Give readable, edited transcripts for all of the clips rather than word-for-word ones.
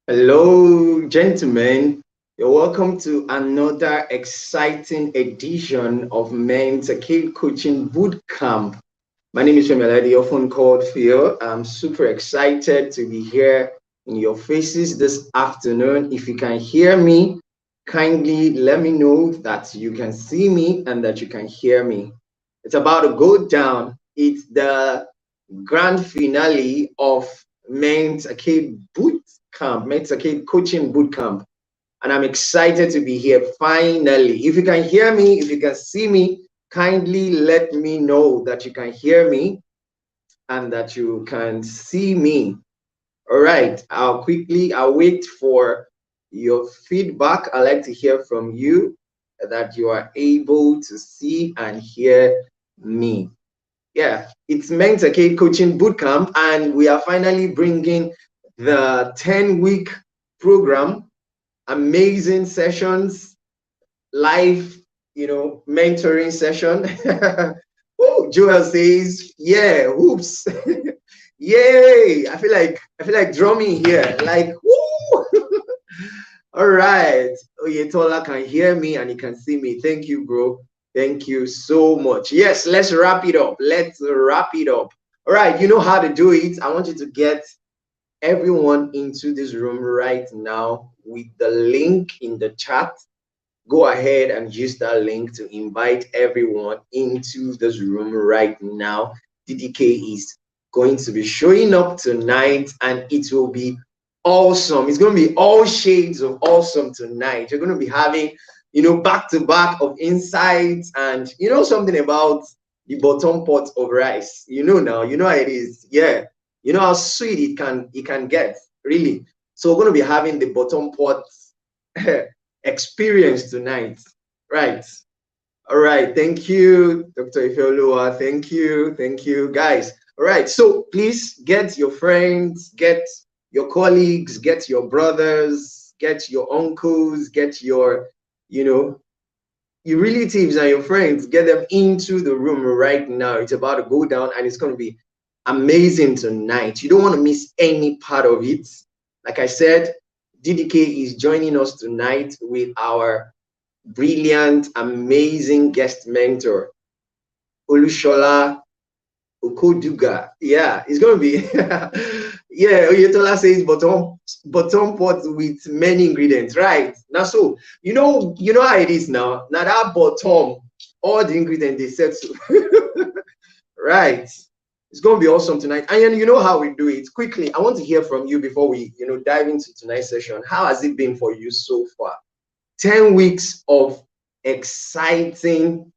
Hello, gentlemen. You're welcome to another exciting edition of Mentorship Coaching Bootcamp. My name is Femeladi, often called Phil. I'm super excited to be here in your faces this afternoon. If you can hear me, kindly let me know that you can see me and that you can hear me. It's about to go down. It's the grand finale of Mentorship Bootcamp, Mentorship Coaching Bootcamp. And I'm excited to be here finally. If you can hear me, if you can see me, kindly let me know that you can hear me and that you can see me. All right, I'll wait for your feedback. I'd like to hear from you that you are able to see and hear me. Yeah, it's Mentorship Coaching Bootcamp, and we are finally bringing the 10-week program, amazing sessions, live, mentoring session. Oh, Joel says, yeah, whoops. Yay! I feel like drumming here. Like, woo! All right. Oyetola can hear me and he can see me. Thank you, bro. Thank you so much. Yes, let's wrap it up. Let's wrap it up. All right, you know how to do it. I want you to get everyone into this room right now with the link in the chat. Go ahead and use that link to invite everyone into this room right now. DDK is going to be showing up tonight and it will be awesome. It's going to be all shades of awesome tonight. You're going to be having, back to back of insights and, something about the bottom pot of rice. Now, how it is. Yeah. You know how sweet it can get, really. So we're going to be having the bottom pot experience tonight. Right. All right. Thank you, Dr. Ifeoluwa. Thank you, guys. All right. So please get your friends, get your colleagues, get your brothers, get your uncles, get your relatives and your friends, get them into the room right now. It's about to go down and it's going to be amazing tonight. You don't want to miss any part of it. Like I said, DDK is joining us tonight with our brilliant, amazing guest mentor, Olushola Okodugha. Yeah, it's going to be, yeah, Oyetola says bottom pot with many ingredients, right? Now, so, how it is now. Now that bottom, all the ingredients they said so. Right. It's going to be awesome tonight. And you know how we do it. Quickly, I want to hear from you before we, dive into tonight's session. How has it been for you so far? 10 weeks of exciting,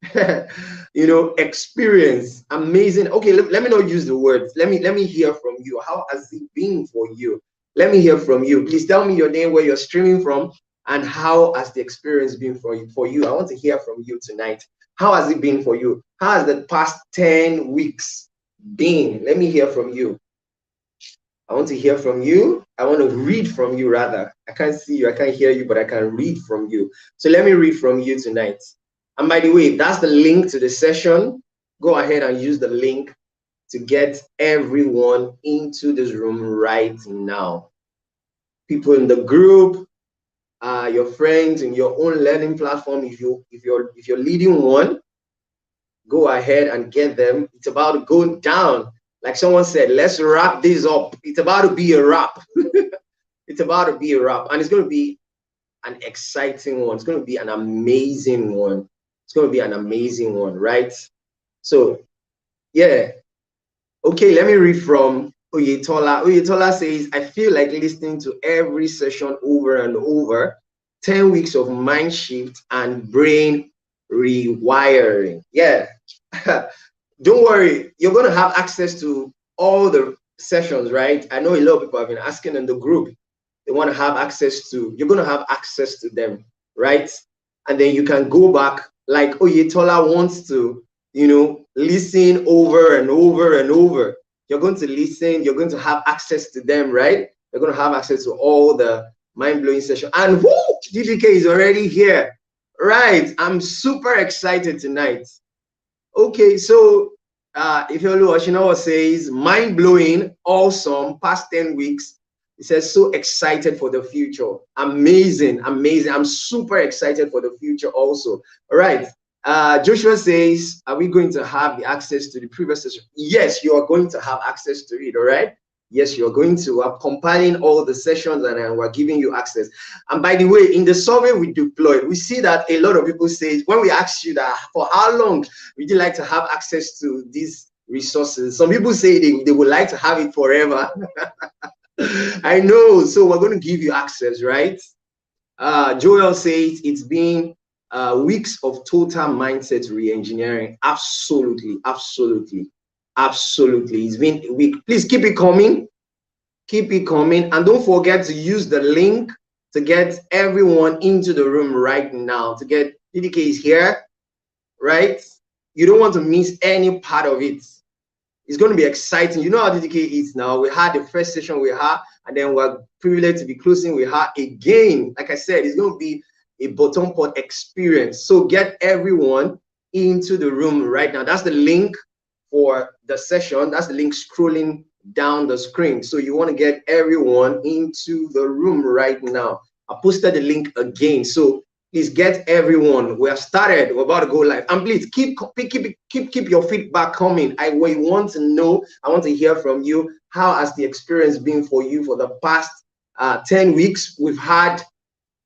experience. Amazing. Okay, let me not use the words. Let me hear from you. How has it been for you? Let me hear from you. Please tell me your name, where you're streaming from, and how has the experience been for you? I want to hear from you tonight. How has it been for you? How has the past 10 weeks been? Let me hear from you. I want to hear from you. I want to read from you, rather. I can't see you, I can't hear you, but I can read from you. So let me read from you tonight. And by the way, that's the link to the session. Go ahead and use the link to get everyone into this room right now. People in the group, your friends in your own learning platform. If you're leading one, go ahead and get them. It's about to go down. Like someone said, let's wrap this up. It's about to be a wrap. It's about to be a wrap. And it's going to be an exciting one. It's going to be an amazing one. It's going to be an amazing one, right? So, yeah. Okay, let me read from Oyetola. Oyetola says, I feel like listening to every session over and over. 10 weeks of mind shift and brain rewiring. Yeah. Don't worry, you're going to have access to all the sessions, right? I know a lot of people have been asking in the group. They want to have access to, you're going to have access to them, right? And then you can go back, like Oyetola wants to, listen over and over and over. You're going to listen, you're going to have access to them, right? You're going to have access to all the mind-blowing sessions. And whoo, DDK is already here, right? I'm super excited tonight. Okay, so if Ifeoluwa Oshinawa says mind-blowing, awesome, past 10 weeks, It says, so excited for the future. Amazing, amazing. I'm super excited for the future also. All right. Joshua says, are we going to have the access to the previous session? Yes, you are going to have access to it. All right. Yes, you're going to. We're compiling all the sessions and we're giving you access. And by the way, in the survey we deployed, we see that a lot of people say, when we ask you that, for how long would you like to have access to these resources? Some people say they would like to have it forever. I know. So we're going to give you access, right? Joel says it's been weeks of total mindset re-engineering. Absolutely, absolutely, absolutely. It's been a week. Please keep it coming. Keep it coming. And don't forget to use the link to get everyone into the room right now. To get DDK is here, right? You don't want to miss any part of it. It's going to be exciting. You know how DDK is now. We had the first session we had, and then we're privileged to be closing with her again. Like I said, it's going to be a bottom pot experience. So get everyone into the room right now. That's the link for the session. That's the link scrolling down the screen. So you want to get everyone into the room right now. I posted the link again. So please get everyone. We have started. We're about to go live. And please keep your feedback coming. We want to know. I want to hear from you. How has the experience been for you for the past 10 weeks? We've had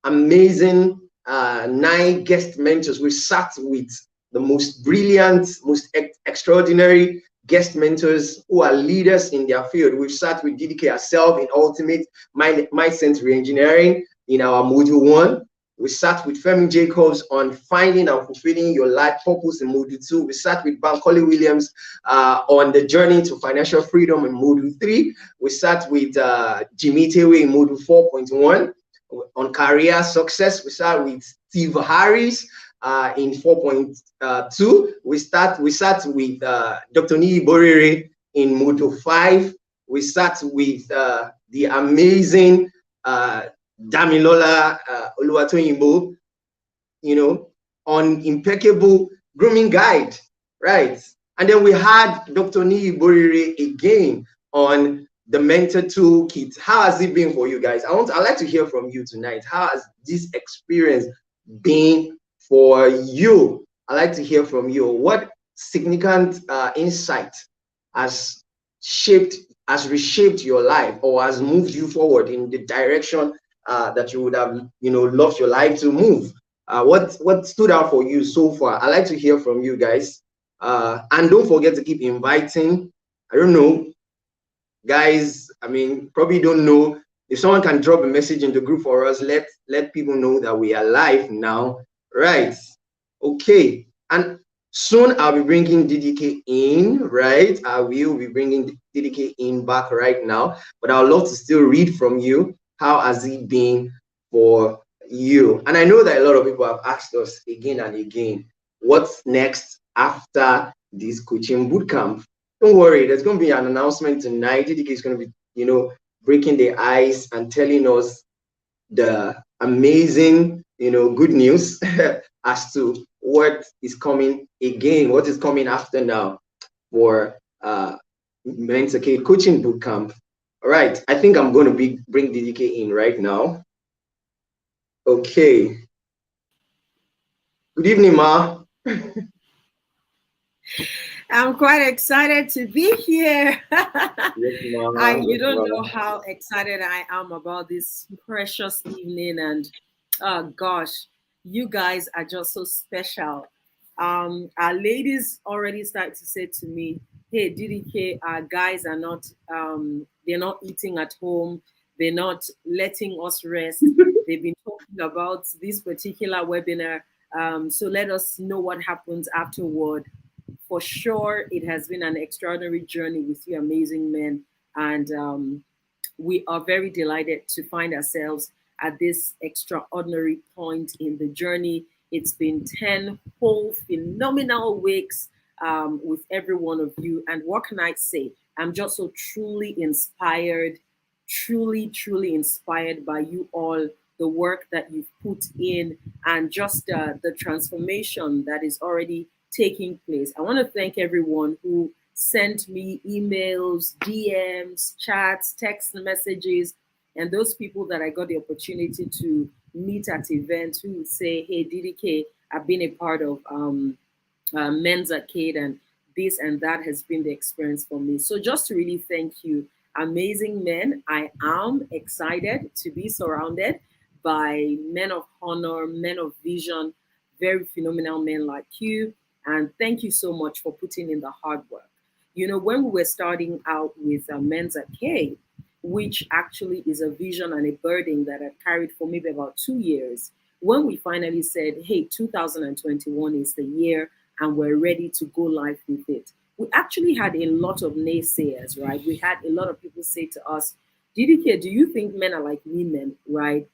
amazing 9 guest mentors. We sat with the most brilliant, most extraordinary guest mentors who are leaders in their field. We've sat with DDK herself in Ultimate Mindset Reengineering in our Module 1. We sat with Femi Jacobs on finding and fulfilling your life purpose in Module 2. We sat with Bankole Williams on the journey to financial freedom in Module 3. We sat with Jimmy Tewe in Module 4.1. On career success, we sat with Steve Harris in 4.2. We sat with Dr. Niyi Borere in Module 5. We sat with the amazing Damilola Oluwatoyinbo, on impeccable grooming guide, right? And then we had Dr. Niyi Borere again on the mentor toolkit. How has it been for you guys? I'd like to hear from you tonight. How has this experience been for you? I'd like to hear from you. What significant insight has reshaped your life or has moved you forward in the direction that you would have, loved your life to move? What stood out for you so far? I'd like to hear from you guys. And don't forget to keep inviting. I don't know, guys, probably don't know. If someone can drop a message in the group for us, let people know that we are live now. Right. Okay. And soon I'll be bringing DDK in, right? I will be bringing DDK in back right now. But I would love to still read from you. How has it been for you? And I know that a lot of people have asked us again and again, what's next after this coaching bootcamp? Don't worry, there's going to be an announcement tonight. DDK is going to be, breaking the ice and telling us the amazing, good news as to what is coming again, what is coming after now for Mentor Coaching Bootcamp. All right, I think I'm going to bring DDK in right now. Okay. Good evening, Ma. I'm quite excited to be here. Yes, You don't know how excited I am about this precious evening. And gosh, you guys are just so special. Our ladies already start to say to me, hey, DDK, our guys are not, they're not eating at home. They're not letting us rest. They've been talking about this particular webinar. So let us know what happens afterward. For sure, it has been an extraordinary journey with you amazing men. And we are very delighted to find ourselves at this extraordinary point in the journey. It's been 10 whole phenomenal weeks with every one of you. And what can I say? I'm just so truly inspired, truly inspired by you all, the work that you've put in, and just the transformation that is already taking place. I want to thank everyone who sent me emails, DMs, chats, text messages, And those people that I got the opportunity to meet at events who would say, hey, DDK, I've been a part of Men's Arcade, and this and that has been the experience for me. So just to really thank you, amazing men. I am excited to be surrounded by men of honor, men of vision, very phenomenal men like you. And thank you so much for putting in the hard work. You know, when we were starting out with Men's Arcade, which actually is a vision and a burden that I carried for maybe about 2 years, when we finally said, hey, 2021 is the year and we're ready to go live with it, we actually had a lot of naysayers, right? We had a lot of people say to us, DDK, do you think men are like women, right?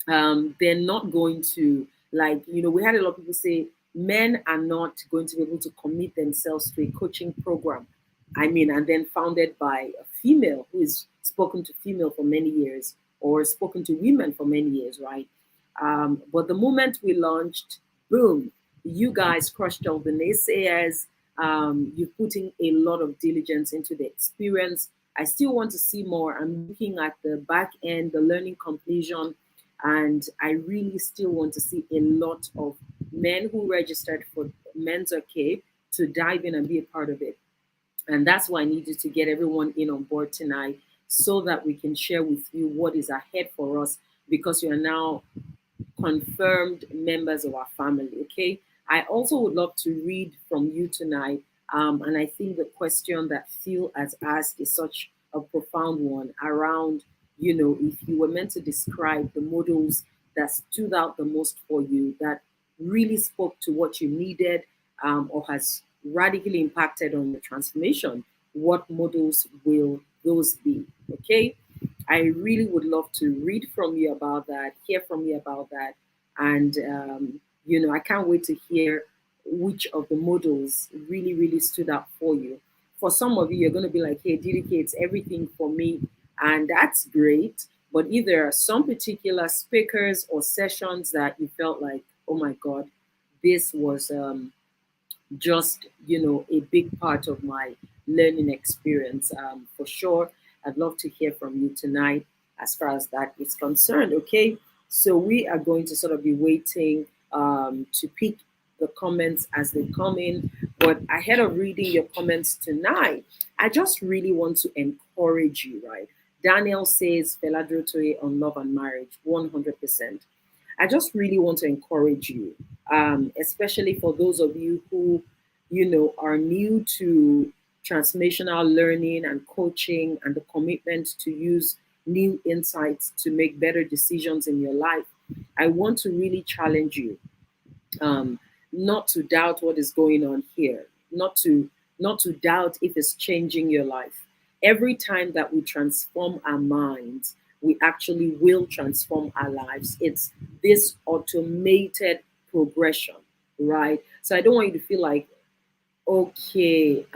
They're not going to, like, you know, we had a lot of people say men are not going to be able to commit themselves to a coaching program. I mean, and then founded by a female who is spoken to female for many years or spoken to women for many years, right? But the moment we launched, boom, you guys crushed all the naysayers. You're putting a lot of diligence into the experience. I still want to see more. I'm looking at the back end, the learning completion, and I really still want to see a lot of men who registered for Men's Arcade to dive in and be a part of it. And that's why I needed to get everyone in on board tonight so that we can share with you what is ahead for us, because you are now confirmed members of our family. Okay. I also would love to read from you tonight. And I think the question that Phil has asked is such a profound one around, you know, if you were meant to describe the models that stood out the most for you, that really spoke to what you needed, or has radically impacted on your transformation, what models will those be? Okay. I really would love to read from you about that, hear from you about that. And, you know, I can't wait to hear which of the models really, really stood out for you. For some of you, you're going to be like, hey, DDK, it's everything for me. And that's great. But if there are some particular speakers or sessions that you felt like, oh my God, this was just, you know, a big part of my learning experience, for sure, I'd love to hear from you tonight as far as that is concerned. Okay, so we are going to sort of be waiting to pick the comments as they come in, but ahead of reading your comments tonight, I just really want to encourage you, right? Daniel says Feladrotoye on love and marriage, 100%. I just really want to encourage you, especially for those of you who, you know, are new to transformational learning and coaching and the commitment to use new insights to make better decisions in your life. I want to really challenge you, um, not to doubt what is going on here, not to doubt if it's changing your life. Every time that we transform our minds, we actually will transform our lives. It's this automated progression, right? So I don't want you to feel like, okay,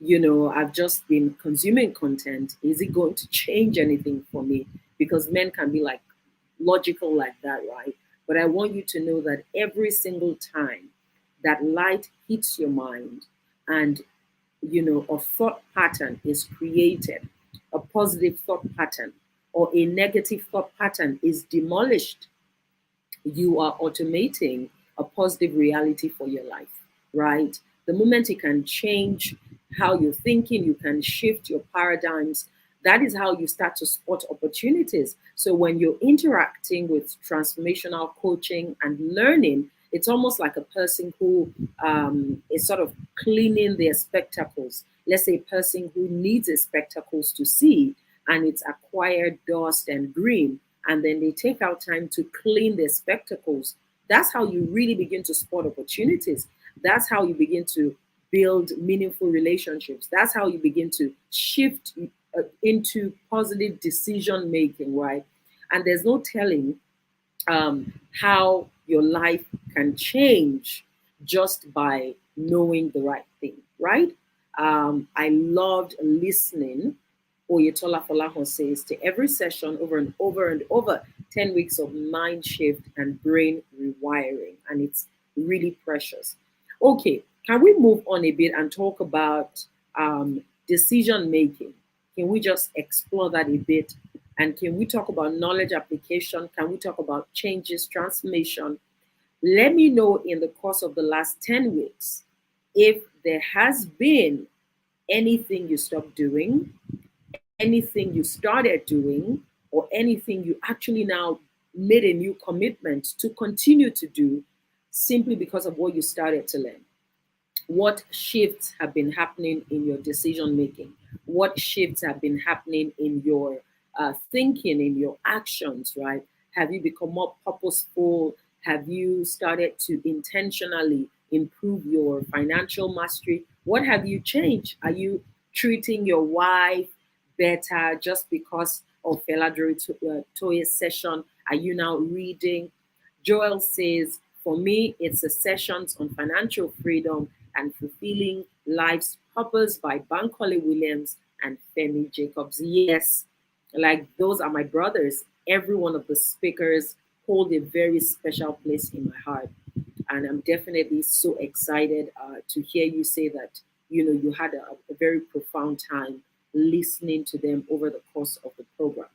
you know, I've just been consuming content. Is it going to change anything for me? Because men can be like logical like that, right? But I want you to know that every single time that light hits your mind and, you know, a thought pattern is created, a positive thought pattern or a negative thought pattern is demolished, you are automating a positive reality for your life, right? The moment you can change how you're thinking, you can shift your paradigms. That is how you start to spot opportunities. So when you're interacting with transformational coaching and learning, it's almost like a person who is sort of cleaning their spectacles. Let's say a person who needs his spectacles to see, and it's acquired dust and green, and then they take out time to clean their spectacles. That's how you really begin to spot opportunities. That's how you begin to build meaningful relationships. That's how you begin to shift into positive decision making, right? And there's no telling how your life can change just by knowing the right thing, right? I loved listening. Oyetola Falahon says to every session over and over and over, 10 weeks of mind shift and brain rewiring. And it's really precious. Okay, can we move on a bit and talk about decision making? Can we just explore that a bit? And can we talk about knowledge application? Can we talk about changes, transformation? Let me know in the course of the last 10 weeks if there has been anything you stopped doing, anything you started doing, or anything you actually now made a new commitment to continue to do simply because of what you started to learn. What shifts have been happening in your decision making? What shifts have been happening in your thinking, in your actions, right? Have you become more purposeful? Have you started to intentionally improve your financial mastery? What have you changed? Are you treating your wife better just because of Toye's session? Are you now reading? Joel says, for me, it's the sessions on financial freedom and fulfilling life's purpose by Bankole Williams and Femi Jacobs. Yes, like those are my brothers. Every one of the speakers hold a very special place in my heart. And I'm definitely so excited to hear you say that, you had a very profound time listening to them over the course of the program.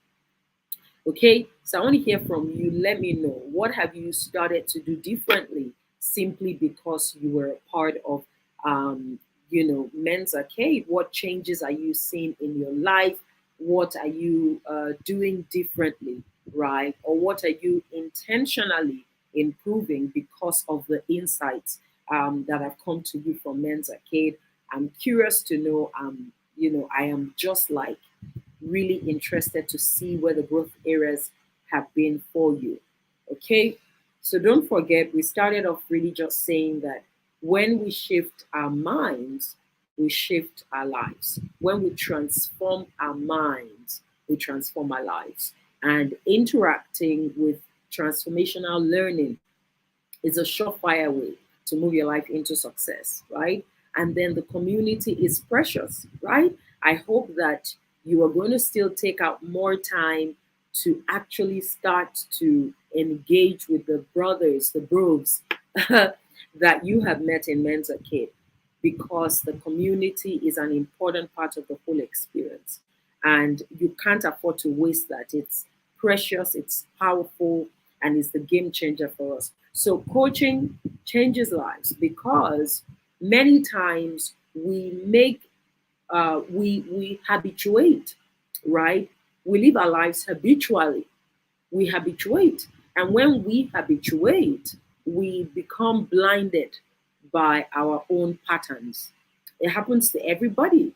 Okay, so I want to hear from you. Let me know, what have you started to do differently simply because you were a part of, Men's Arcade? What changes are you seeing in your life? What are you doing differently, right? Or what are you intentionally improving because of the insights that have come to you from Men's Arcade? I'm curious to know. I am just like really interested to see where the growth areas have been for you. Okay, so don't forget, we started off really just saying that when we shift our minds, we shift our lives. When we transform our minds, we transform our lives. And interacting with transformational learning is a surefire way to move your life into success, right? And then the community is precious, right? I hope that you are going to still take out more time to actually start to engage with the brothers, the bros that you have met in Men's Arcade, because the community is an important part of the whole experience. And you can't afford to waste that. It's precious, it's powerful, and it's the game changer for us. So coaching changes lives because many times we habituate, right? We live our lives habitually. We habituate. And when we habituate, we become blinded by our own patterns. It happens to everybody.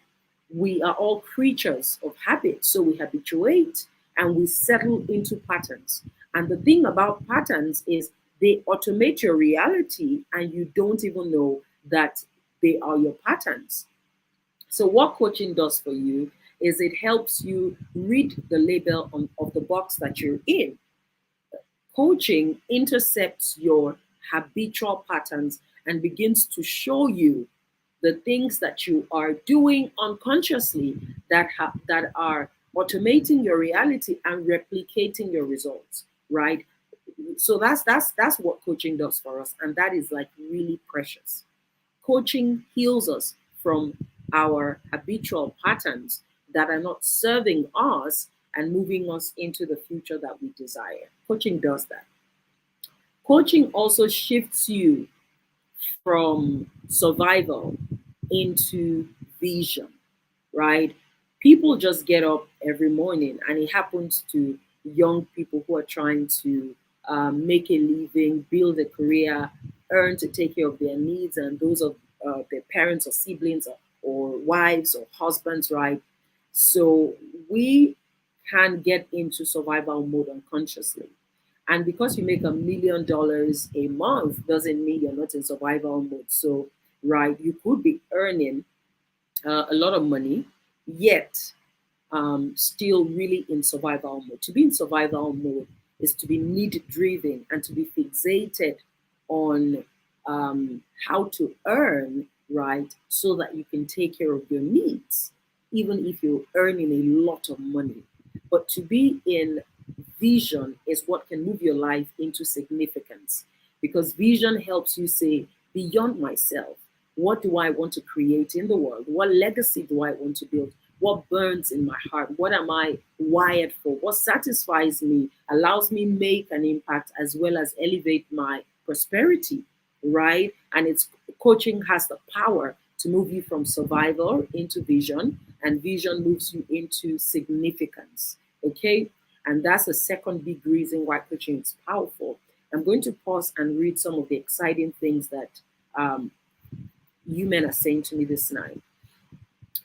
We are all creatures of habit. So we habituate and we settle into patterns. And the thing about patterns is they automate your reality and you don't even know that they are your patterns. So what coaching does for you is it helps you read the label of the box that you're in. Coaching intercepts your habitual patterns and begins to show you the things that you are doing unconsciously that are automating your reality and replicating your results, right? So that's what coaching does for us, and that is like really precious. Coaching heals us from our habitual patterns that are not serving us and moving us into the future that we desire. Coaching does that. Coaching also shifts you from survival into vision, right? People just get up every morning, and it happens to young people who are trying to make a living, build a career, earn to take care of their needs and those of their parents or siblings or wives or husbands, right? So we can get into survival mode unconsciously. And because you make $1 million a month doesn't mean you're not in survival mode. So, right, you could be earning a lot of money, yet still really in survival mode. To be in survival mode is to be need driven and to be fixated on how to earn, right, so that you can take care of your needs, even if you're earning a lot of money. But to be in vision is what can move your life into significance, because vision helps you say, beyond myself, what do I want to create in the world? What legacy do I want to build? What burns in my heart? What am I wired for? What satisfies me, allows me make an impact as well as elevate my prosperity, right? And it's coaching has the power to move you from survival into vision, and vision moves you into significance. Okay, and that's the second big reason why coaching is powerful. I'm going to pause and read some of the exciting things that you men are saying to me this night.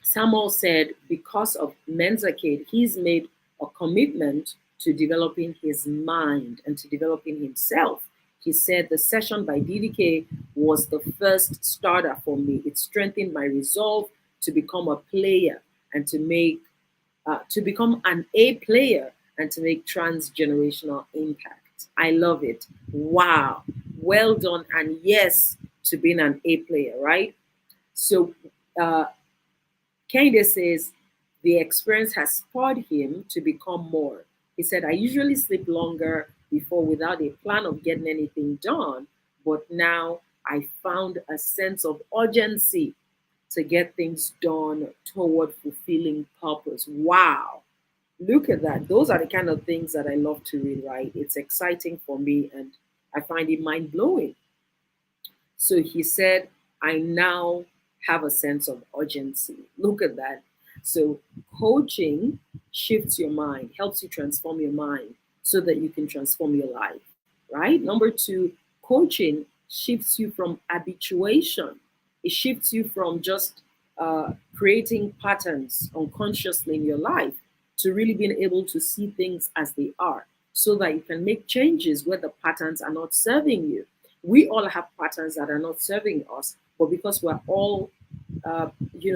Samuel said, because of Mentorship, he's made a commitment to developing his mind and to developing himself. He said, the session by DDK was the first starter for me. It strengthened my resolve to become a player and to become an A player and to make transgenerational impact. I love it. Wow. Well done. And yes, to being an A player, right? So, Kende says the experience has spurred him to become more. He said, I usually sleep longer before without a plan of getting anything done, but now I found a sense of urgency to get things done toward fulfilling purpose. Wow. Look at that. Those are the kind of things that I love to read, right? It's exciting for me and I find it mind blowing. So he said, I now have a sense of urgency. Look at that. So coaching shifts your mind, helps you transform your mind so that you can transform your life, right? Number two, coaching shifts you from habituation. It shifts you from just creating patterns unconsciously in your life to really being able to see things as they are so that you can make changes where the patterns are not serving you. We all have patterns that are not serving us, but because we're all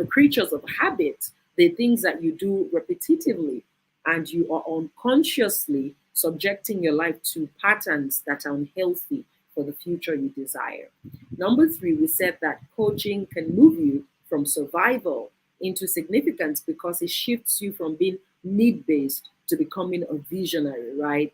creatures of habit, the things that you do repetitively and you are unconsciously subjecting your life to patterns that are unhealthy for the future you desire. Number three, we said that coaching can move you from survival into significance because it shifts you from being need-based to becoming a visionary, right?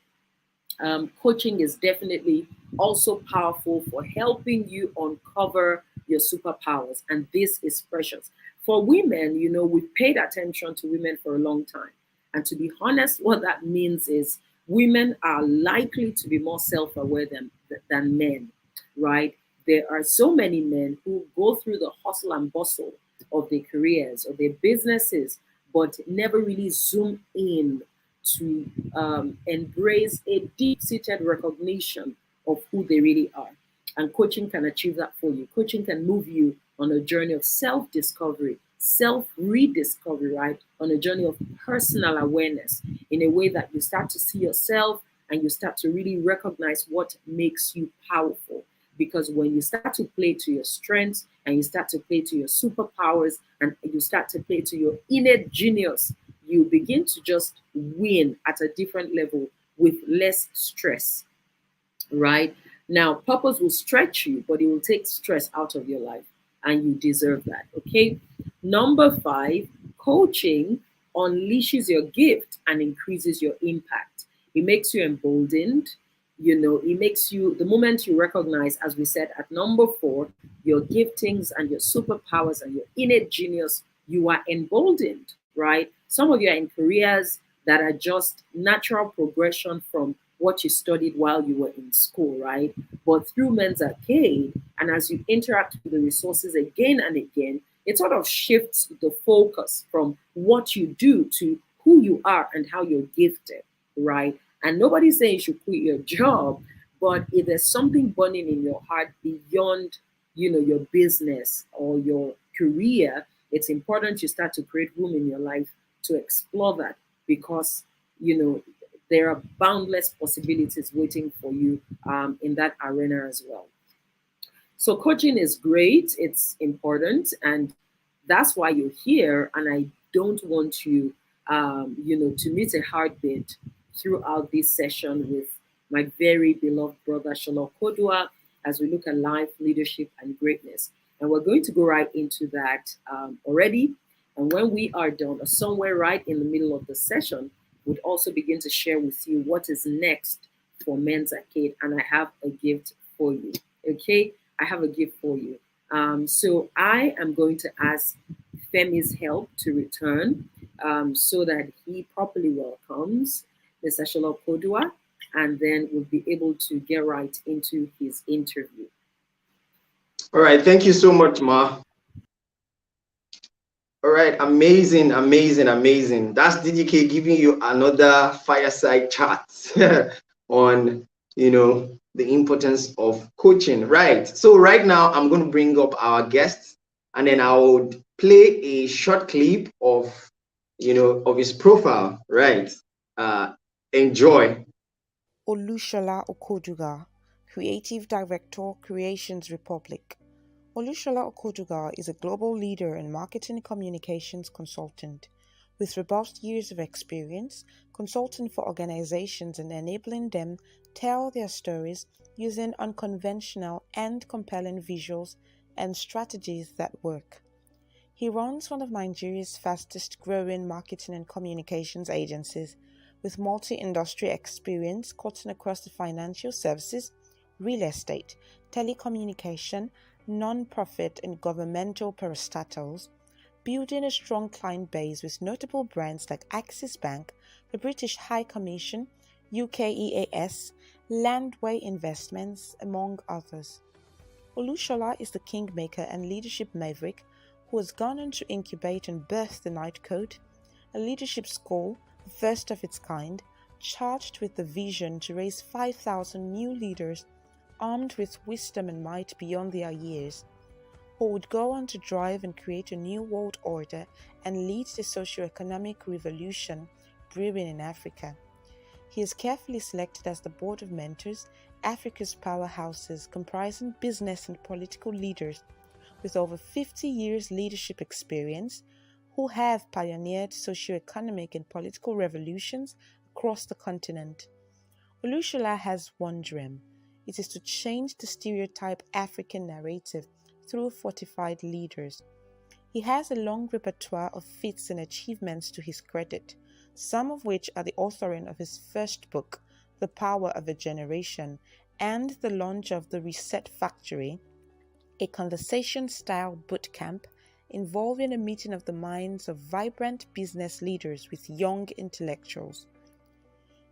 Coaching is definitely also powerful for helping you uncover your superpowers. And this is precious. For women, we've paid attention to women for a long time. And to be honest, what that means is women are likely to be more self-aware than men, right? There are so many men who go through the hustle and bustle of their careers or their businesses, but never really zoom in to embrace a deep-seated recognition of who they really are. And coaching can achieve that for you. Coaching can move you on a journey of self-discovery, self-rediscovery, right? On a journey of personal awareness in a way that you start to see yourself and you start to really recognize what makes you powerful. Because when you start to play to your strengths and you start to play to your superpowers and you start to play to your innate genius, you begin to just win at a different level with less stress, right? Now, purpose will stretch you, but it will take stress out of your life, and you deserve that, okay? Number five, coaching unleashes your gift and increases your impact. It makes you emboldened. It makes you, the moment you recognize, as we said at number four, your giftings and your superpowers and your innate genius, you are emboldened, right? Some of you are in careers that are just natural progression from what you studied while you were in school, right? But through Men's Arcade, and as you interact with the resources again and again, it sort of shifts the focus from what you do to who you are and how you're gifted, right? And nobody's saying you should quit your job, but if there's something burning in your heart beyond, your business or your career, it's important you start to create room in your life to explore that because, there are boundless possibilities waiting for you in that arena as well. So coaching is great. It's important. And that's why you're here. And I don't want you, to miss a heartbeat throughout this session with my very beloved brother, Shola Okodugha, as we look at life, leadership, and greatness. And we're going to go right into that already. And when we are done, or somewhere right in the middle of the session, would also begin to share with you what is next for Men's Arcade. And I have a gift for you. Okay, I have a gift for you. So I am going to ask Femi's help to return so that he properly welcomes Mr. Shola Okodugha, and then we'll be able to get right into his interview. All right, thank you so much, Ma. All right, amazing, amazing, amazing. That's DDK giving you another fireside chat on, the importance of coaching. Right. So right now I'm going to bring up our guests, and then I would play a short clip of, of his profile. Right. Enjoy. Olushola Okodugha, Creative Director, Creations Republic. Olushola Okodugha is a global leader and marketing communications consultant. With robust years of experience, consulting for organizations and enabling them tell their stories using unconventional and compelling visuals and strategies that work. He runs one of Nigeria's fastest growing marketing and communications agencies, with multi-industry experience cutting across the financial services, real estate, telecommunication, non-profit and governmental parastatals, building a strong client base with notable brands like Axis Bank, the British High Commission, UKEAS, Landway Investments, among others. Olushola is the kingmaker and leadership maverick who has gone on to incubate and birth the Night Code, a leadership school, the first of its kind, charged with the vision to raise 5,000 new leaders armed with wisdom and might beyond their years, who would go on to drive and create a new world order and lead the socio-economic revolution brewing in Africa. He is carefully selected as the board of mentors, Africa's powerhouses comprising business and political leaders with over 50 years leadership experience who have pioneered socio-economic and political revolutions across the continent. Olushola has one dream. It is to change the stereotype African narrative through fortified leaders. He has a long repertoire of feats and achievements to his credit, some of which are the authoring of his first book, The Power of a Generation, and the launch of the Reset Factory, a conversation-style bootcamp involving a meeting of the minds of vibrant business leaders with young intellectuals.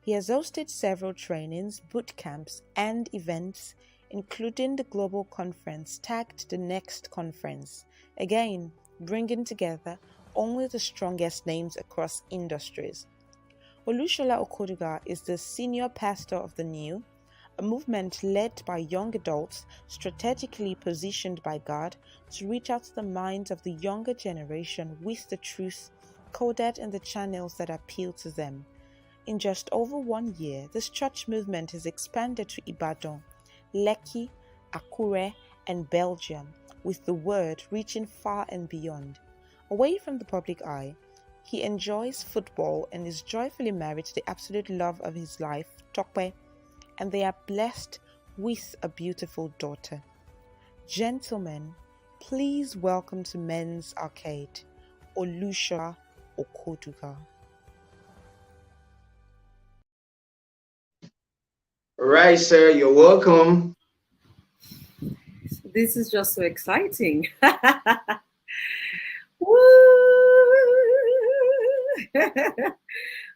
He has hosted several trainings, bootcamps, and events, including the global conference tagged the Next Conference, again bringing together only the strongest names across industries. Olushola Okodugha is the senior pastor of The New, a movement led by young adults strategically positioned by God to reach out to the minds of the younger generation with the truth coded in the channels that appeal to them. In just over 1 year, this church movement has expanded to Ibadan, Lekki, Akure, and Belgium, with the word reaching far and beyond. Away from the public eye, he enjoys football and is joyfully married to the absolute love of his life, Tokwe, and they are blessed with a beautiful daughter. Gentlemen, please welcome to Men's Arcade, Olushola Okodugha. All right, sir, you're welcome. This is just so exciting.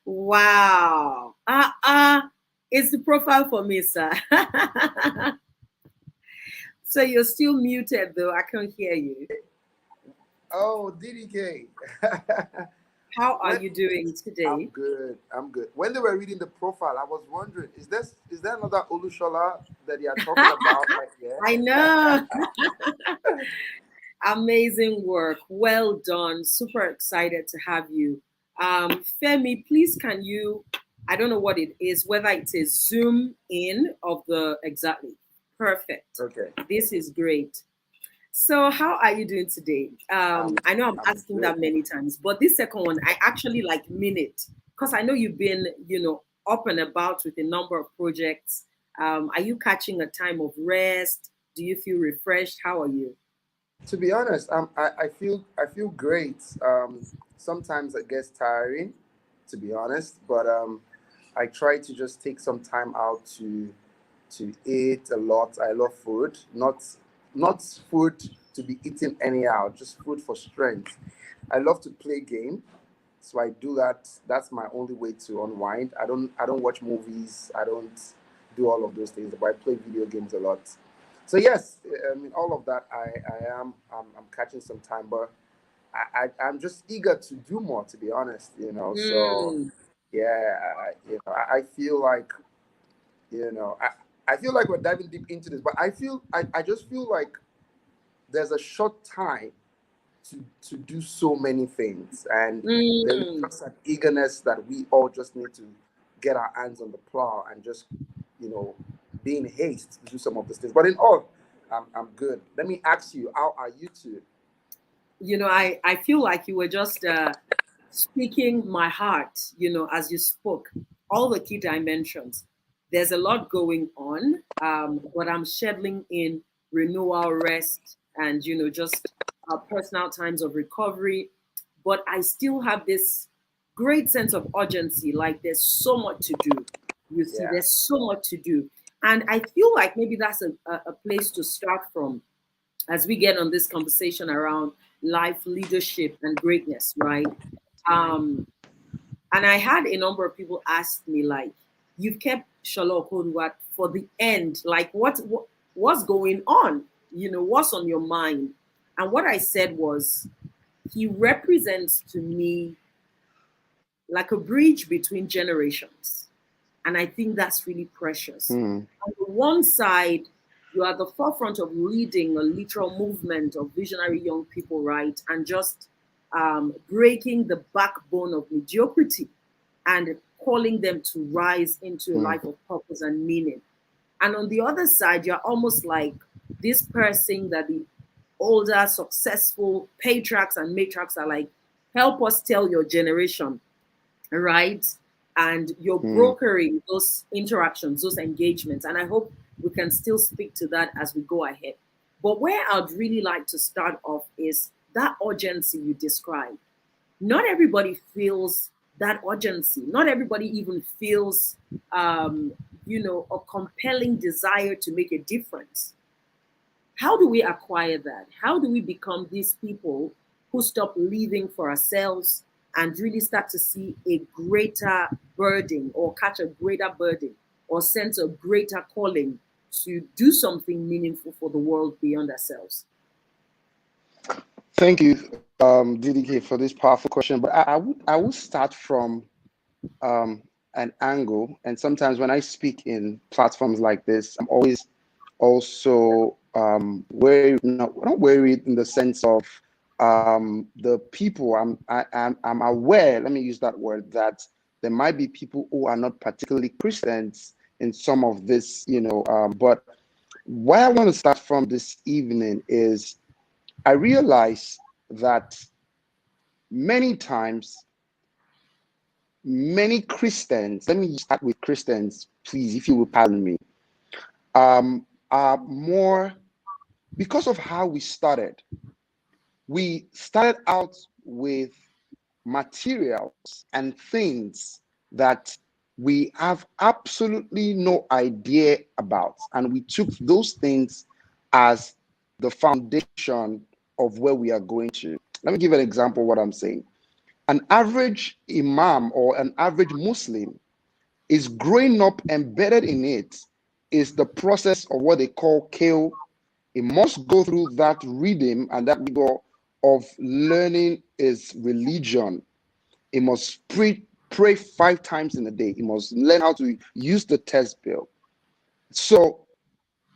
Wow. It's the profile for me, sir. So you're still muted, though. I can't hear you. Oh, DDK. How are you doing today? I'm good. I'm good. When they were reading the profile, I was wondering, is there another Olushola that you are talking about right here? I know. Amazing work. Well done. Super excited to have you. Femi, please can you, I don't know what it is, whether it's a zoom in of the, exactly. Perfect. Okay. This is great. So how are you doing today? I know I'm asking that many times, but this second one, I actually mean it because I know you've been, up and about with a number of projects. Are you catching a time of rest? Do you feel refreshed? How are you? To be honest, I feel great. Sometimes it gets tiring, to be honest, but I try to just take some time out to eat a lot. I love food, not food to be eaten anyhow, just food for strength. I love to play game, so I do that. That's my only way to unwind. I don't watch movies. I don't do all of those things, but I play video games a lot. So yes, I mean all of that. I'm catching some time, but I'm just eager to do more. To be honest, So yeah, I feel like I feel like we're diving deep into this, but I just feel like there's a short time to do so many things, and there's just an eagerness that we all just need to get our hands on the plow and just be in haste to do some of these things. But in all, I'm good. Let me ask you, how are you two? I feel like you were just speaking my heart, as you spoke, all the key dimensions. There's a lot going on, but I'm scheduling in renewal, rest, and, just personal times of recovery. But I still have this great sense of urgency, like there's so much to do. You see, there's so much to do. And I feel like maybe that's a place to start from as we get on this conversation around life, leadership, and greatness, right? And I had a number of people ask me, like, you've kept Shola Okodugha for the end. Like, what's going on? What's on your mind? And what I said was, he represents to me like a bridge between generations. And I think that's really precious. On the one side, you are at the forefront of leading a literal movement of visionary young people, right? And just breaking the backbone of mediocrity and calling them to rise into a life of purpose and meaning. And on the other side, you're almost like this person that the older, successful patriarchs and matriarchs are like, help us tell your generation, right? And you're brokering those interactions, those engagements. And I hope we can still speak to that as we go ahead. But where I'd really like to start off is that urgency you described. Not everybody feels that urgency. Not everybody even feels, a compelling desire to make a difference. How do we acquire that? How do we become these people who stop living for ourselves and really start to see a greater burden or catch a greater burden or sense a greater calling to do something meaningful for the world beyond ourselves? Thank you, DDK, for this powerful question. But I would start from an angle. And sometimes when I speak in platforms like this, I'm always also worried, not worried in the sense of the people. I'm aware, let me use that word, that there might be people who are not particularly Christians in some of this, but where I want to start from this evening is I realize that many times, many Christians, let me start with Christians, please, if you will pardon me, are more, because of how we started. We started out with materials and things that we have absolutely no idea about. And we took those things as the foundation of where we are going to. Let me give an example of what I'm saying. An average imam or an average Muslim is growing up, embedded in it is the process of what they call kale. It must go through that rhythm and that rigor of learning is religion. It must pray 5 times in a day. It must learn how to use the test bill. So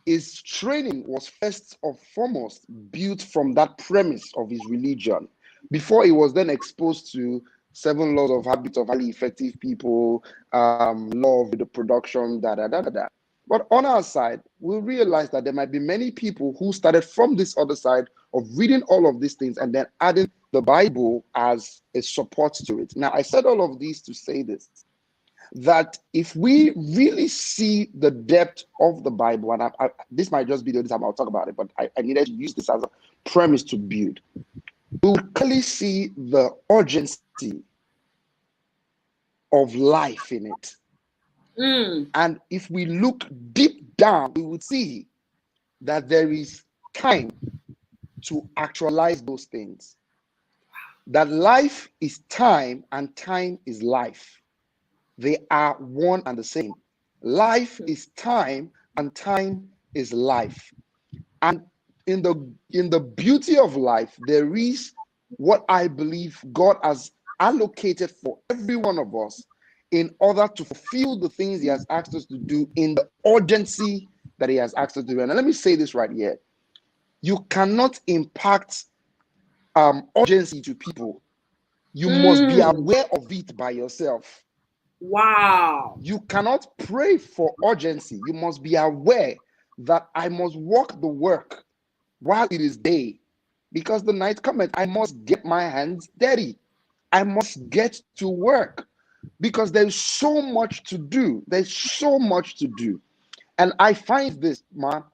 his training was first and foremost built from that premise of his religion before he was then exposed to 7 laws of habits of highly effective people, law of the production, But on our side, we realize that there might be many people who started from this other side of reading all of these things and then adding the Bible as a support to it. Now, I said all of these to say this, that if we really see the depth of the Bible, and this might just be the only time I'll talk about it, but I needed to use this as a premise to build, we will clearly see the urgency of life in it. And if we look deep down, we would see that there is time to actualize those things. That life is time and time is life. They are one and the same. Life is time and time is life. And in the beauty of life, there is what I believe God has allocated for every one of us in order to fulfill the things he has asked us to do in the urgency that he has asked us to do. And let me say this right here. You cannot impact urgency to people. You must be aware of it by yourself. Wow. You cannot pray for urgency. You must be aware that I must walk the work while it is day, because the night cometh. I must get my hands dirty. I must get to work, because there's so much to do. There's so much to do. And I find this, man,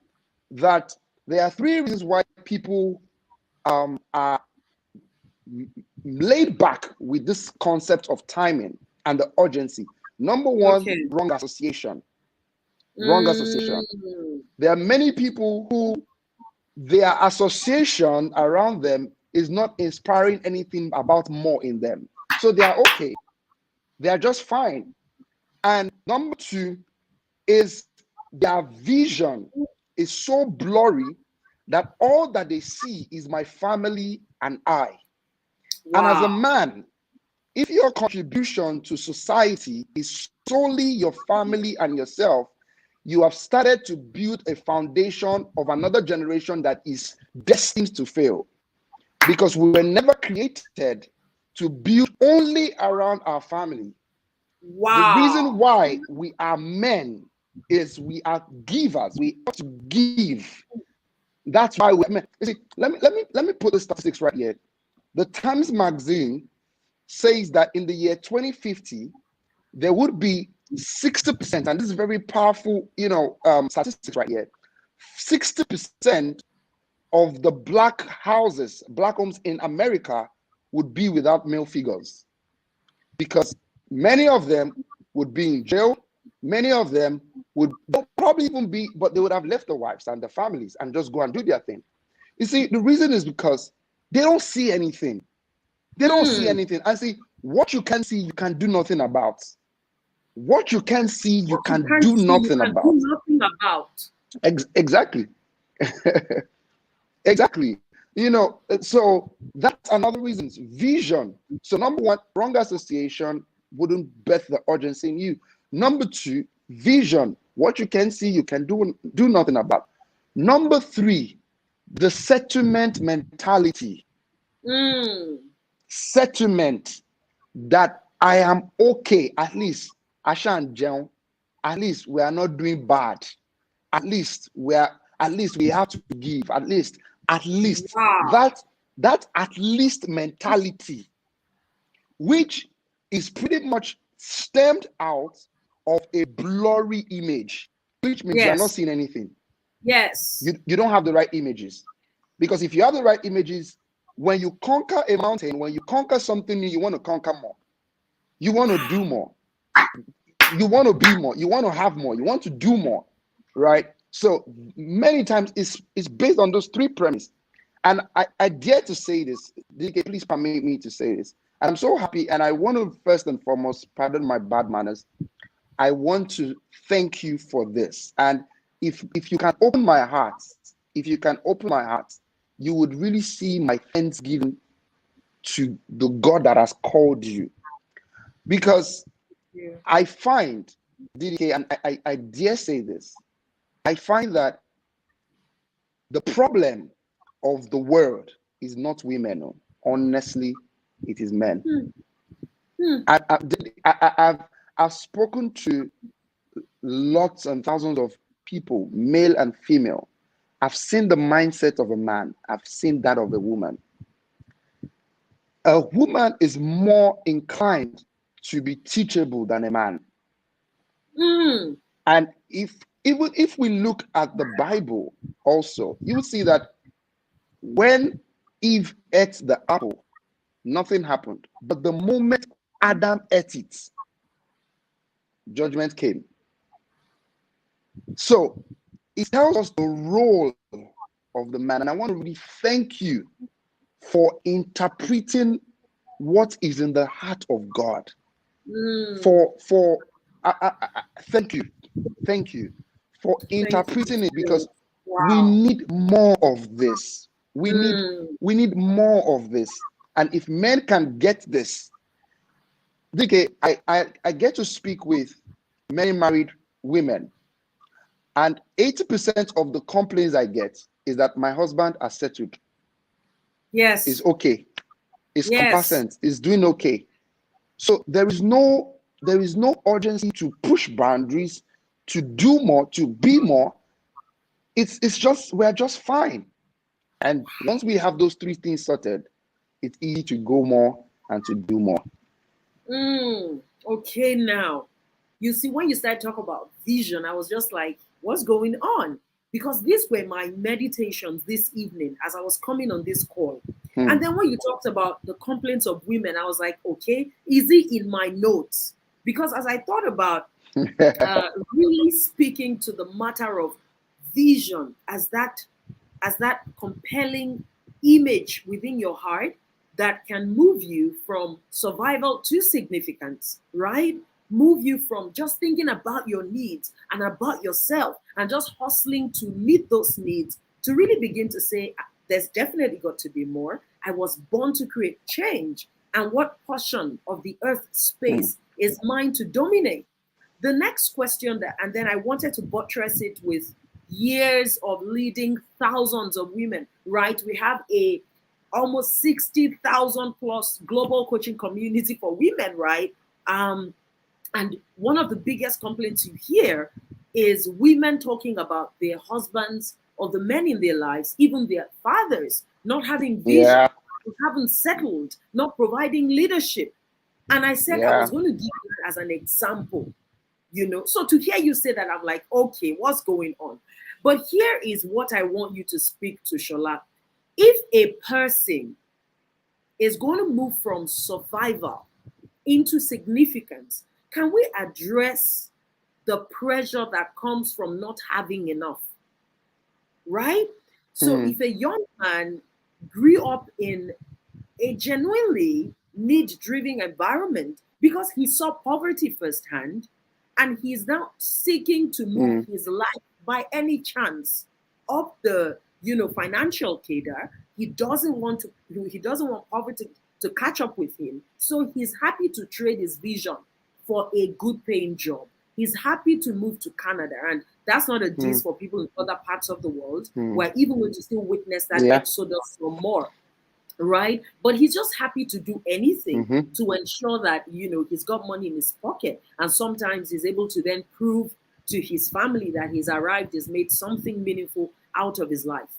that there are three reasons why people are laid back with this concept of timing and the urgency. Number one, wrong association. Wrong association. There are many people who their association around them is not inspiring anything about more in them. So they are okay. They are just fine. And number two is their vision is so blurry that all that they see is my family and I. Wow. And as a man, if your contribution to society is solely your family and yourself, you have started to build a foundation of another generation that is destined to fail. Because we were never created to build only around our family. Wow. The reason why we are men is we are givers. We ought to give. That's why we're men. You see, let me put the statistics right here. The Times magazine says that in the year 2050, there would be 60%, and this is very powerful, statistics right here. 60% of the black homes in America would be without male figures, because many of them would be in jail. Many of them would probably even be, but they would have left their wives and their families and just go and do their thing. You see, the reason is because they don't see anything. They don't see anything. I see, what you can see, you can do nothing about. What you can see, you can do nothing about. Exactly. Exactly. So that's another reason. Vision. So number one, wrong association wouldn't birth the urgency in you. Number two, vision. What you can see, you can do nothing about. Number three, the settlement mentality. Settlement, that I am okay, at least Ashan Jeon, at least we are not doing bad. At least we have to give. At least wow. that at least mentality, which is pretty much stemmed out of a blurry image, which means you are not seeing anything. Yes. You don't have the right images. Because if you have the right images, when you conquer a mountain, when you conquer something new, you want to conquer more. You want to do more. You want to be more. You want to have more. You want to do more, right? So many times it's based on those three premises. And I dare to say this. DK, please permit me to say this. And I'm so happy. And I want to first and foremost, pardon my bad manners, I want to thank you for this. And if you can open my heart, you would really see my thanksgiving to the God that has called you. Because I find, DK, and I dare say this, I find that the problem of the world is not women. Honestly, it is men. I've spoken to lots and thousands of people, male and female. I've seen the mindset of a man. I've seen that of a woman. A woman is more inclined to be teachable than a man. And even if we look at the Bible also, you will see that when Eve ate the apple, nothing happened. But the moment Adam ate it, judgment came. So it tells us the role of the man. And I want to really thank you for interpreting what is in the heart of God. Thank you for interpreting it, because we need more of this. We need more of this. And if men can get this, DK, I get to speak with many married women, and 80% of the complaints I get is that my husband has settled. Yes. Is okay. Is complacent. Is doing okay. So there is no urgency to push boundaries, to do more, to be more. It's just, we're just fine. And once we have those three things sorted, it's easy to go more and to do more. Okay, now, you see, when you started talking about vision, I was just like, what's going on? Because these were my meditations this evening as I was coming on this call. And then when you talked about the complaints of women, I was like, okay, is it in my notes? Because as I thought about really speaking to the matter of vision as that compelling image within your heart that can move you from survival to significance, right? Move you from just thinking about your needs and about yourself and just hustling to meet those needs to really begin to say, there's definitely got to be more. I was born to create change. And what portion of the earth space is mine to dominate? The next question and then I wanted to buttress it with years of leading thousands of women, right? We have a almost 60,000 plus global coaching community for women, right? And one of the biggest complaints you hear is women talking about their husbands or the men in their lives, even their fathers, not having vision, haven't settled, not providing leadership. And I said I was going to give it as an example, So to hear you say that, I'm like, okay, what's going on? But here is what I want you to speak to, Shola. If a person is going to move from survival into significance, can we address the pressure that comes from not having enough? Right? So if a young man grew up in a genuinely need-driven environment because he saw poverty firsthand, and he's now seeking to move his life by any chance up the financial cadre, he doesn't want poverty to catch up with him. So he's happy to trade his vision for a good paying job. He's happy to move to Canada. And that's not a diss for people in other parts of the world. We're even going to still witness that exodus from more. Right? But he's just happy to do anything to ensure that, he's got money in his pocket. And sometimes he's able to then prove to his family that he's arrived, he's made something meaningful out of his life.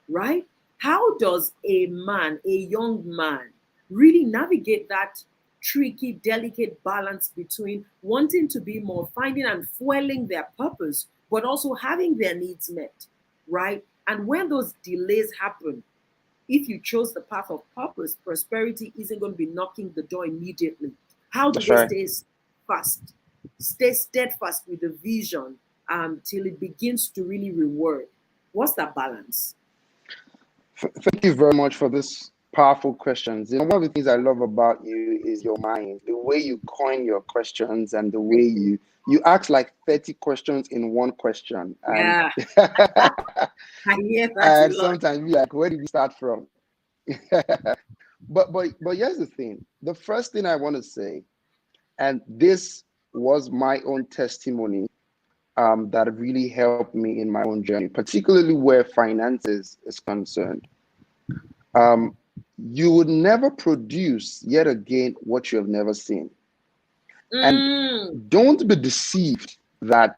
Right? How does a young man, really navigate that tricky, delicate balance between wanting to be more, finding and fueling their purpose, but also having their needs met? Right? And when those delays happen, if you chose the path of purpose, prosperity isn't going to be knocking the door immediately. How do they stay steadfast with the vision till it begins to really reward? What's that balance? Thank you very much for this powerful questions. One of the things I love about you is your mind, the way you coin your questions and the way you ask like 30 questions in one question. And, and sometimes be like, where did we start from? but here's the thing. The first thing I want to say, and this was my own testimony that really helped me in my own journey, particularly where finances is concerned. You would never produce yet again what you have never seen. And don't be deceived that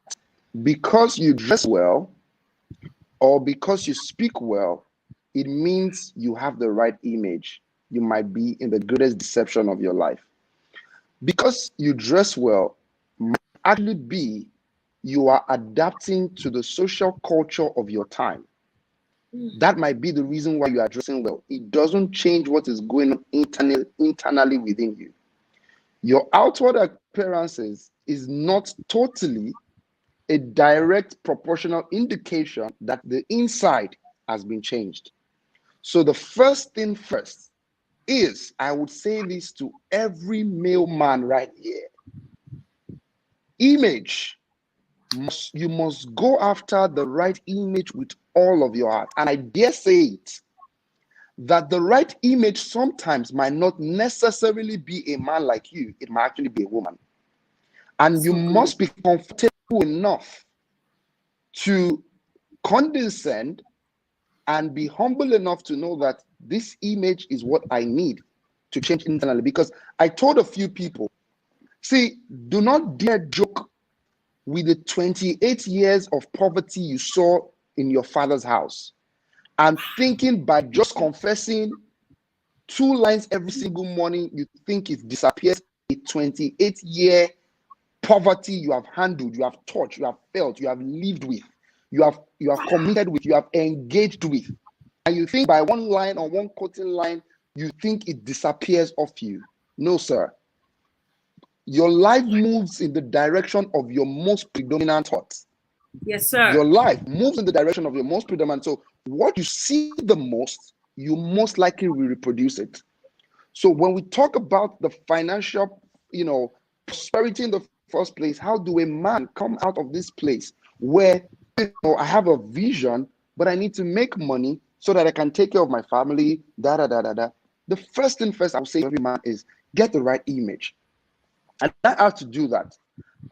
because you dress well or because you speak well, it means you have the right image. You might be in the greatest deception of your life. Because you dress well might actually be you are adapting to the social culture of your time. That might be the reason why you are dressing well. It doesn't change what is going on internally within you. Your outward appearances is not totally a direct proportional indication that the inside has been changed. So the first thing first is, I would say this to every male man right here. Image. You must go after the right image with all of your heart. And I dare say it, that the right image sometimes might not necessarily be a man like you. It might actually be a woman. And you must be comfortable enough to condescend and be humble enough to know that this image is what I need to change internally. Because I told a few people, see, do not dare joke with the 28 years of poverty you saw in your father's house, and thinking by just confessing 2 lines every single morning, you think it disappears. A 28-year poverty you have handled, you have touched, you have felt, you have lived with, you have committed with, you have engaged with, and you think by 1 line or 1 quoting line, you think it disappears off you. No, sir. Your life moves in the direction of your most predominant thoughts. Yes, sir. Your life moves in the direction of your most predominant. So what you see the most, you most likely will reproduce it. So when we talk about the financial, prosperity in the first place, how do a man come out of this place where, I have a vision, but I need to make money so that I can take care of my family, The first thing first I would say to every man is get the right image. And I had to do that.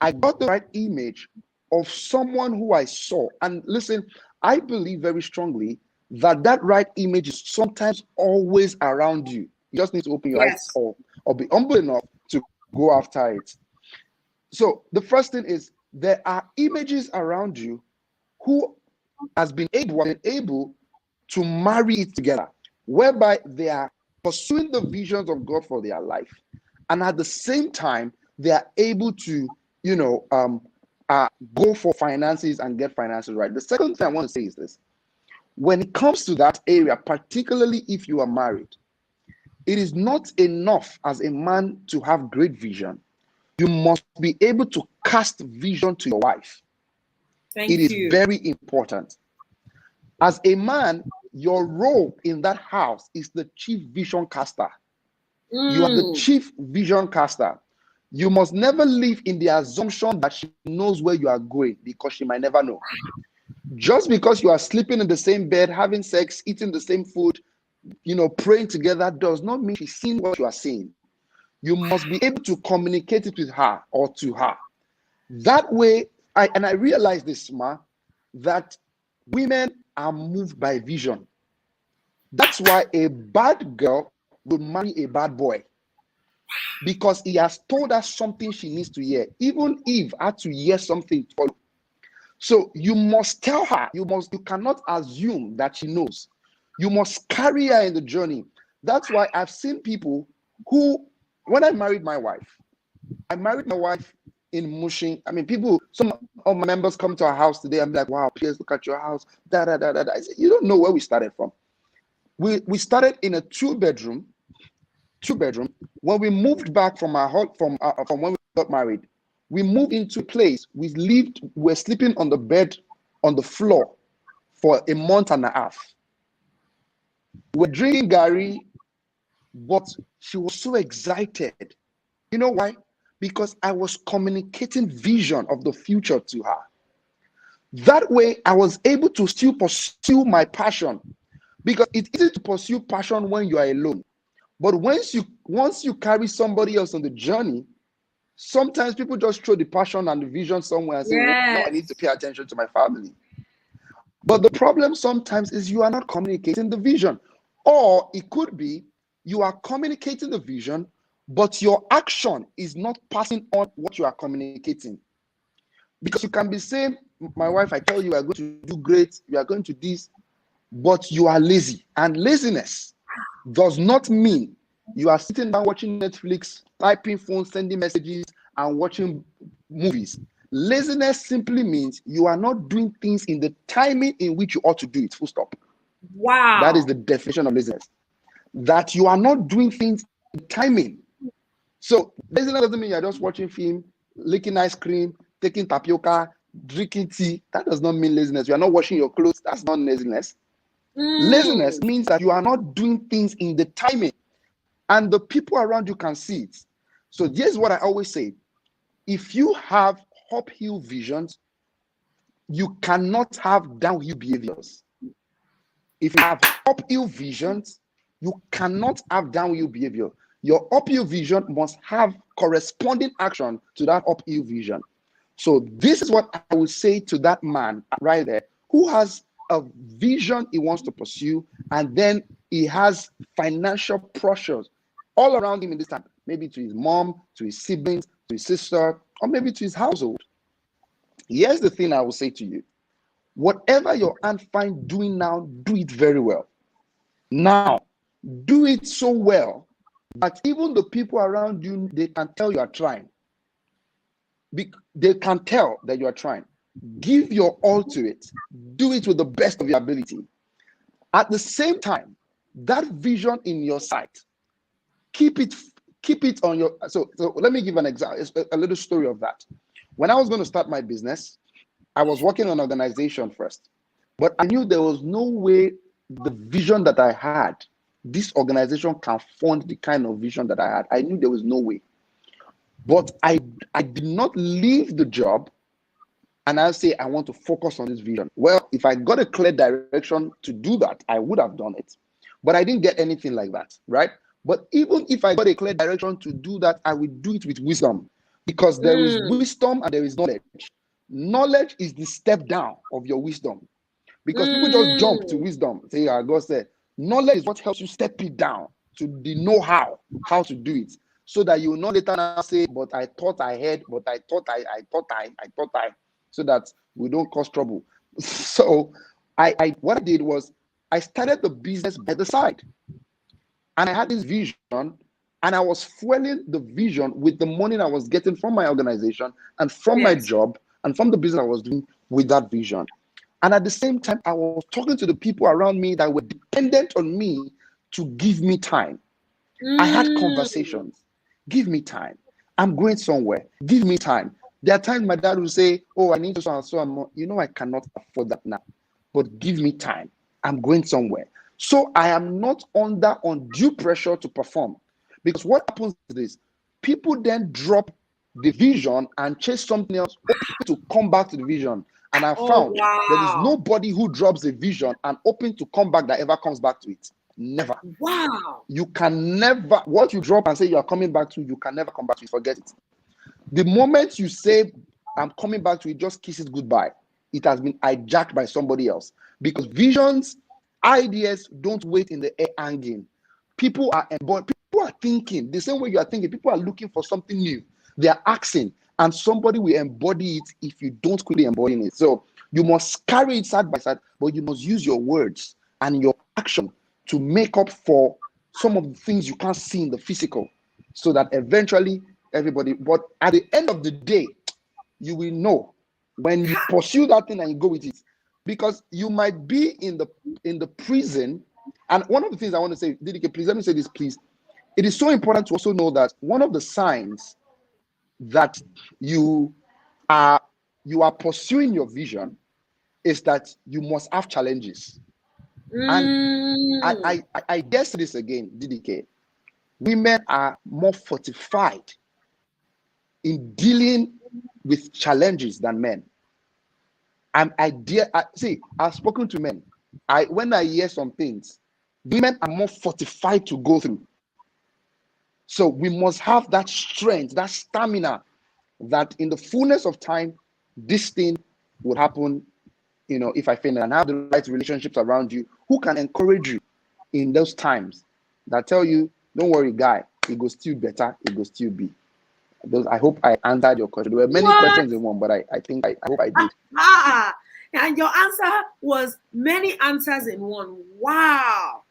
I got the right image of someone who I saw. And listen, I believe very strongly that right image is sometimes always around you. You just need to open your eyes or be humble enough to go after it. So the first thing is, there are images around you who has been able to marry it together, whereby they are pursuing the visions of God for their life. And at the same time, they are able to, go for finances and get finances right. The second thing I want to say is this. When it comes to that area, particularly if you are married, it is not enough as a man to have great vision. You must be able to cast vision to your wife. It is very important. As a man, your role in that house is the chief vision caster. You are the chief vision caster. You must never live in the assumption that she knows where you are going, because she might never know. Just because you are sleeping in the same bed, having sex, eating the same food, praying together, does not mean she's seeing what you are saying. You must be able to communicate it with her or to her. That way, I realize this, that women are moved by vision. That's why a bad girl will marry a bad boy, because he has told her something she needs to hear. Even Eve had to hear something to follow. So you must tell her. You cannot assume that she knows. You must carry her in the journey. That's why I've seen people who, when I married my wife in Mushin. I mean, some of my members come to our house today and be like, wow, please look at your house. I said, you don't know where we started from. We started in a two-bedroom. When we moved back from when we got married, we moved into a place. We're sleeping on the bed, on the floor for a month and a half. We're drinking Gary, but she was so excited. You know why? Because I was communicating vision of the future to her. That way, I was able to still pursue my passion, because it's easy to pursue passion when you are alone. But once you carry somebody else on the journey, sometimes people just throw the passion and the vision somewhere and say, well, now I need to pay attention to my family. But the problem sometimes is you are not communicating the vision. Or it could be you are communicating the vision, but your action is not passing on what you are communicating. Because you can be saying, my wife, I tell you, we are going to do great, we are going to this, but you are lazy. And laziness does not mean you are sitting down watching Netflix, typing phones, sending messages, and watching movies. Laziness simply means you are not doing things in the timing in which you ought to do it, full stop. Wow. That is the definition of laziness. That you are not doing things in timing. So laziness doesn't mean you're just watching film, licking ice cream, taking tapioca, drinking tea. That does not mean laziness. You are not washing your clothes. That's not laziness. Laziness means that you are not doing things in the timing, and the people around you can see it. So here's what I always say. If you have uphill visions, you cannot have downhill behaviors. If you have uphill visions, you cannot have downhill behavior. Your uphill vision must have corresponding action to that uphill vision. So this is what I would say to that man right there who has a vision he wants to pursue, and then he has financial pressures all around him in this time, maybe to his mom, to his siblings, to his sister, or maybe to his household. Here's the thing I will say to you. Whatever your hand finds doing now, do it very well. Now, do it so well that even the people around you, they can tell you are trying. They can tell that you are trying. Give your all to it. Do it with the best of your ability. At the same time, that vision in your sight, keep it on your. So let me give an example, a little story of that. When I was going to start my business, I was working on an organization first, but I knew there was no way the vision that I had, this organization can fund the kind of vision that I had. I knew there was no way. But I did not leave the job and I'll say, I want to focus on this vision. Well, if I got a clear direction to do that, I would have done it. But I didn't get anything like that, right? But even if I got a clear direction to do that, I would do it with wisdom, because there is wisdom and there is knowledge. Knowledge is the step down of your wisdom, because people just jump to wisdom. Say, God said, knowledge is what helps you step it down to the know-how, how to do it, so that you will not later now say, but I thought I had, but I thought I, so that we don't cause trouble. So what I did was I started the business by the side, and I had this vision, and I was fueling the vision with the money I was getting from my organization and from my job and from the business I was doing with that vision. And at the same time, I was talking to the people around me that were dependent on me to give me time. I had conversations. Give me time. I'm going somewhere. Give me time. There are times my dad will say, oh, I need to so and so. I cannot afford that now. But give me time. I'm going somewhere. So I am not under undue pressure to perform. Because what happens is this. People then drop the vision and chase something else to come back to the vision. And I found there is nobody who drops a vision and open to come back that ever comes back to it. Never. Wow. You can never, what you drop and say you are coming back to, you can never come back to it. Forget it. The moment you say, I'm coming back to it, just kiss it goodbye. It has been hijacked by somebody else. Because visions, ideas don't wait in the air hanging. People are thinking the same way you are thinking. People are looking for something new. They are asking, and somebody will embody it if you don't quickly embody it. So you must carry it side by side, but you must use your words and your action to make up for some of the things you can't see in the physical, so that eventually everybody, but at the end of the day, you will know when you pursue that thing and you go with it. Because you might be in the prison. And one of the things I want to say, DDK, please let me say this, please. It is so important to also know that one of the signs that you are pursuing your vision is that you must have challenges. And I guess this again, DDK. Women are more fortified in dealing with challenges than men. I've spoken to men. When I hear some things, women are more fortified to go through. So we must have that strength, that stamina, that in the fullness of time, this thing will happen. If I fail, and have the right relationships around you who can encourage you in those times, that tell you, don't worry, guy, it goes still better, it goes still be. I hope I answered your question. There were many questions in one, but I think I hope I did. And your answer was many answers in one. Wow.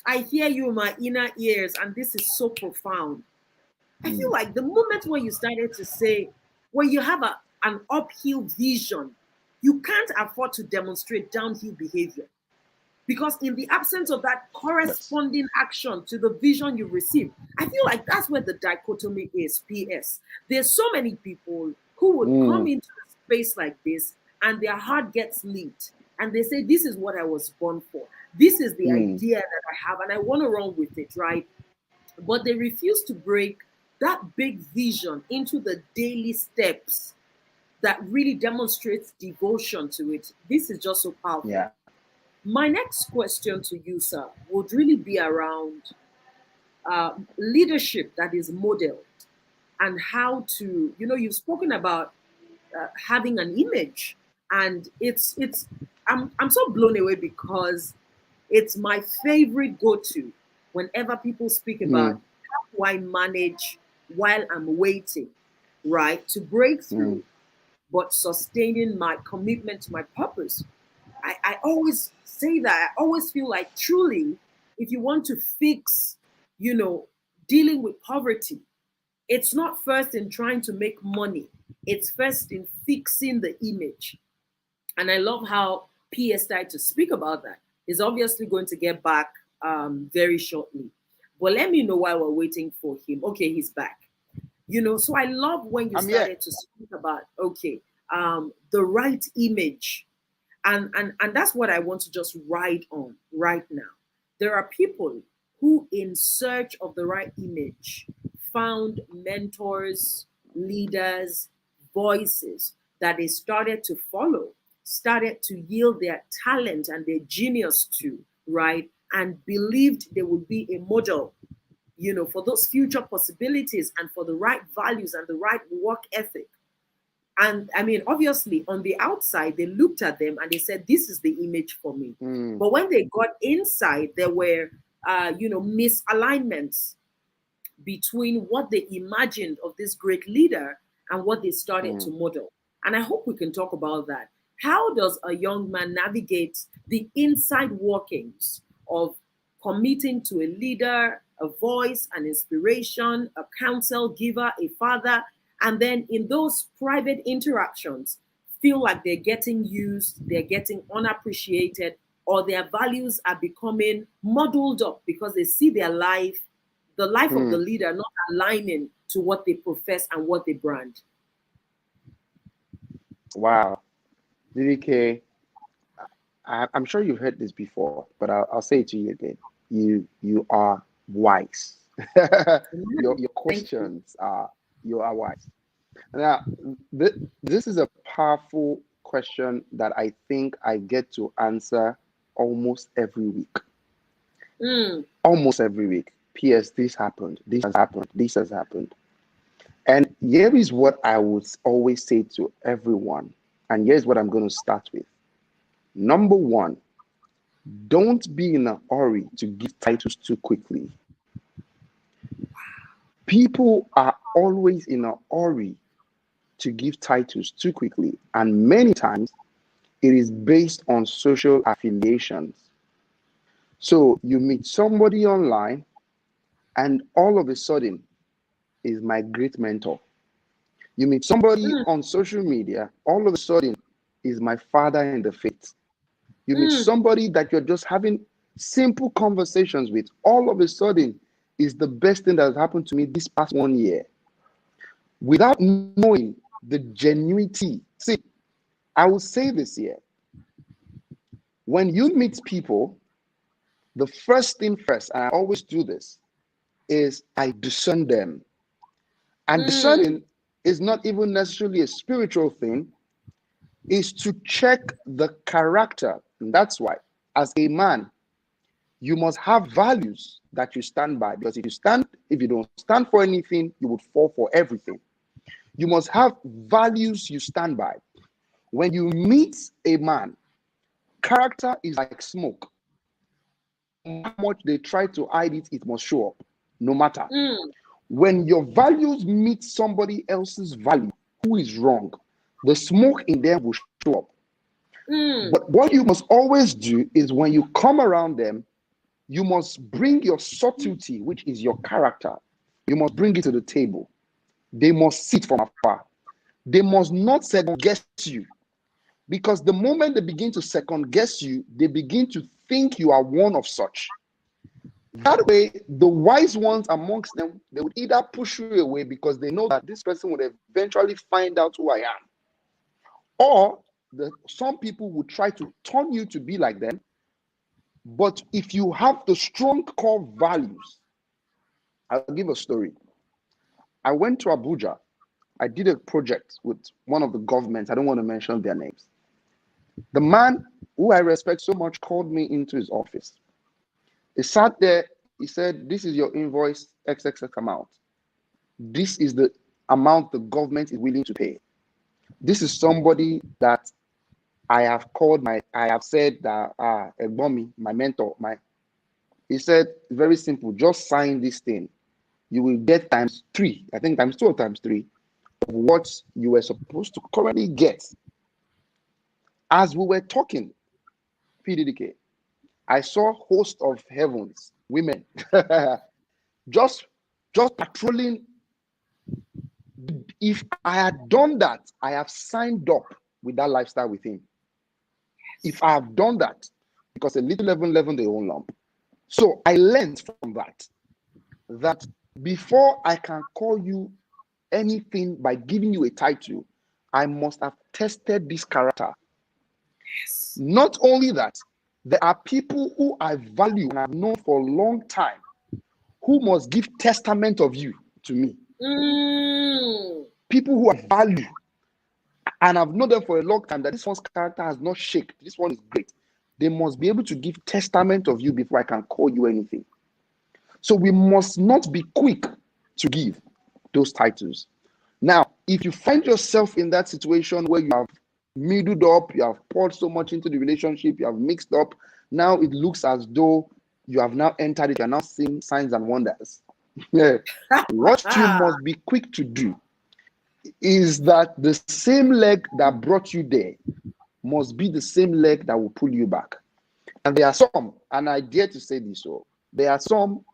I hear you in my inner ears, and this is so profound. I feel like the moment when you started to say, when you have an uphill vision, you can't afford to demonstrate downhill behavior. Because in the absence of that corresponding action to the vision you receive, I feel like that's where the dichotomy is. PS. There's so many people who would come into a space like this and their heart gets leaked. and they say, this is what I was born for. This is the Mm. idea that I have, and I want to run with it, right? But they refuse to break that big vision into the daily steps that really demonstrates devotion to it. This is just so powerful. Yeah. My next question to you, sir, would really be around leadership that is modeled, and how to, you've spoken about having an image, and I'm so blown away because it's my favorite go-to whenever people speak about how do I manage while I'm waiting, right, to break through, but sustaining my commitment to my purpose. I always say that. I always feel like, truly, if you want to fix, dealing with poverty, it's not first in trying to make money. It's first in fixing the image. And I love how PS started to speak about that. He's obviously going to get back very shortly. But let me know while we're waiting for him. Okay, he's back. So I love when you started to speak about, the right image. And that's what I want to just ride on right now. There are people who, in search of the right image, found mentors, leaders, voices that they started to follow, started to yield their talent and their genius to, right? And believed they would be a model, for those future possibilities and for the right values and the right work ethic. And I mean, obviously, on the outside, they looked at them and they said, this is the image for me. But when they got inside, there were, misalignments between what they imagined of this great leader and what they started to model. And I hope we can talk about that. How does a young man navigate the inside workings of committing to a leader, a voice, an inspiration, a counsel giver, a father, and then in those private interactions, feel like they're getting used, they're getting unappreciated, or their values are becoming muddled up because they see their life, the life of the leader, not aligning to what they profess and what they brand? Wow. DDK, I'm sure you've heard this before, but I'll say it to you again. You are wise. your questions are, you are wise. Now, this is a powerful question that I think I get to answer almost every week. Almost every week. P.S. This happened. This has happened. This has happened. And here is what I would always say to everyone. And here's what I'm going to start with. Number one, don't be in a hurry to give titles too quickly. People are always in a hurry to give titles too quickly. And many times, it is based on social affiliations. So you meet somebody online, and all of a sudden, is my great mentor. You meet somebody on social media, all of a sudden, is my father in the faith. You meet somebody that you're just having simple conversations with, all of a sudden, is the best thing that has happened to me this past 1 year. Without knowing the genuinity. See, I will say this here. When you meet people, the first thing first, and I always do this, is I discern them. And discerning is not even necessarily a spiritual thing, is to check the character. And that's why, as a man, you must have values that you stand by. Because if you don't stand for anything, you would fall for everything. You must have values you stand by. When you meet a man, character is like smoke. How much they try to hide it, it must show up, no matter. When your values meet somebody else's value, who is wrong, the smoke in them will show up. But what you must always do is when you come around them, you must bring your subtlety, which is your character. You must bring it to the table. They must sit from afar. They must not second guess you. Because the moment they begin to second guess you, they begin to think you are one of such. That way, the wise ones amongst them, they would either push you away because they know that this person would eventually find out who I am. Or some people will try to turn you to be like them. But if you have the strong core values, I'll give a story. I went to Abuja. I did a project with one of the governments. I don't want to mention their names. The man who I respect so much called me into his office. He sat there. He said, "This is your invoice, XXX amount. This is the amount the government is willing to pay. This is somebody that I have said that, Egbomi, my mentor, he said, very simple, just sign this thing. You will get times 3, I think times 2 or times 3 of what you were supposed to currently get." As we were talking, PDDK, I saw host of heavens, women, just patrolling. If I had done that, I have signed up with that lifestyle with him. If I have done that, because a little leaven the whole lump. So I learned from that before I can call you anything by giving you a title, I must have tested this character. Yes. Not only that, there are people who I value and I've known for a long time who must give testament of you to me. People who I value and I've known them for a long time that this one's character has not shaken. This one is great. They must be able to give testament of you before I can call you anything. So we must not be quick to give those titles. Now, if you find yourself in that situation where you have middled up, you have poured so much into the relationship, you have mixed up, now it looks as though you have now entered it, you're now seeing signs and wonders. What you must be quick to do is that the same leg that brought you there must be the same leg that will pull you back. And there are some, and I dare to say this, so there are some,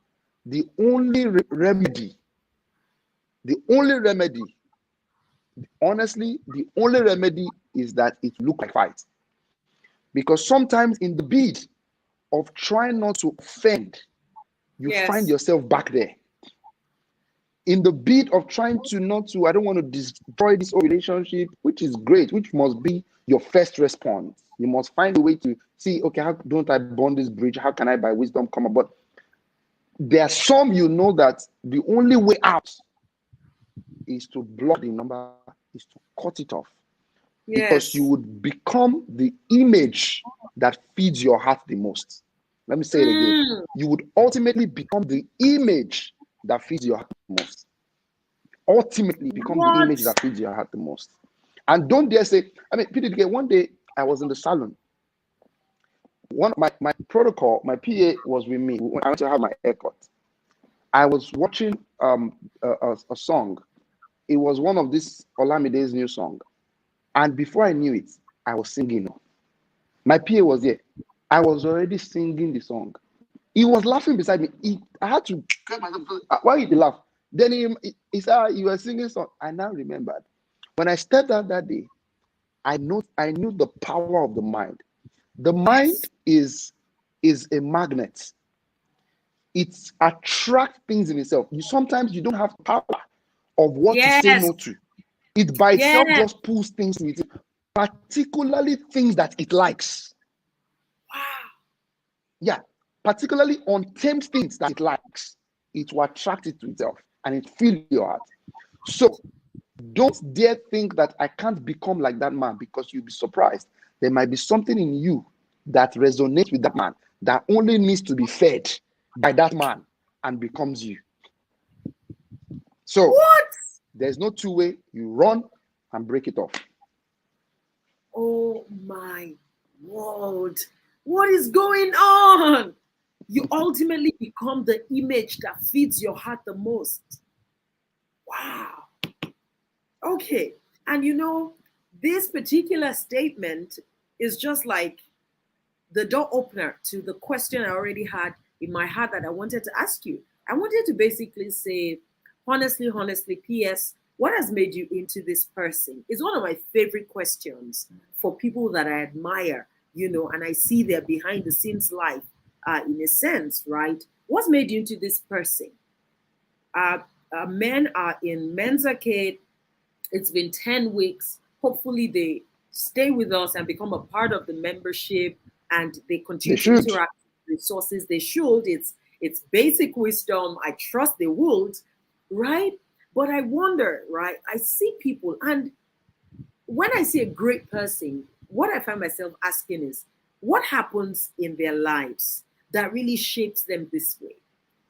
the only remedy, honestly, the only remedy is that it look like fight. Because sometimes in the bid of trying not to offend, you find yourself back there. In the bid of trying to not to, I don't want to destroy this whole relationship, which is great, which must be your first response. You must find a way to see, okay, how don't I burn this bridge? How can I by wisdom come about? There are some, you know, that the only way out is to block the number, is to cut it off. Because you would become the image that feeds your heart the most. Let me say it again. You would ultimately become the image that feeds your heart the most. Ultimately become the image that feeds your heart the most. And don't dare say, I mean, PDK, one day I was in the salon. My protocol, my PA was with me when I went to have my haircut. I was watching a song. It was one of this Olamide's new song. And before I knew it, I was singing. My PA was there. I was already singing the song. He was laughing beside me. I had to get myself. Why did he laugh? Then he said, "You were singing song." I now remembered. When I stepped out that day, I knew the power of the mind. The mind is a magnet. It attracts things in itself. Sometimes you don't have power of what to say no to. It by itself just pulls things to it, particularly things that it likes. Wow. Yeah, particularly untamed things that it likes. It will attract it to itself and it fills your heart. So don't dare think that I can't become like that man, because you'll be surprised. There might be something in you that resonates with that man that only needs to be fed by that man and becomes you. So there's no two way. You run and break it off. Oh my word. What is going on? You ultimately become the image that feeds your heart the most. Wow. Okay. And you know, this particular statement is just like the door opener to the question I already had in my heart that I wanted to ask you. I wanted to basically say, honestly, P.S., what has made you into this person? It's one of my favorite questions for people that I admire, you know, and I see their behind the scenes life in a sense, right? What's made you into this person? Men are in men's arcade. It's been 10 weeks. Hopefully stay with us and become a part of the membership, and they They continue to should. interact with resources. They should. It's basic wisdom. I trust they would, right? But I wonder, right? I see people, and when I see a great person, what I find myself asking is, what happens in their lives that really shapes them this way?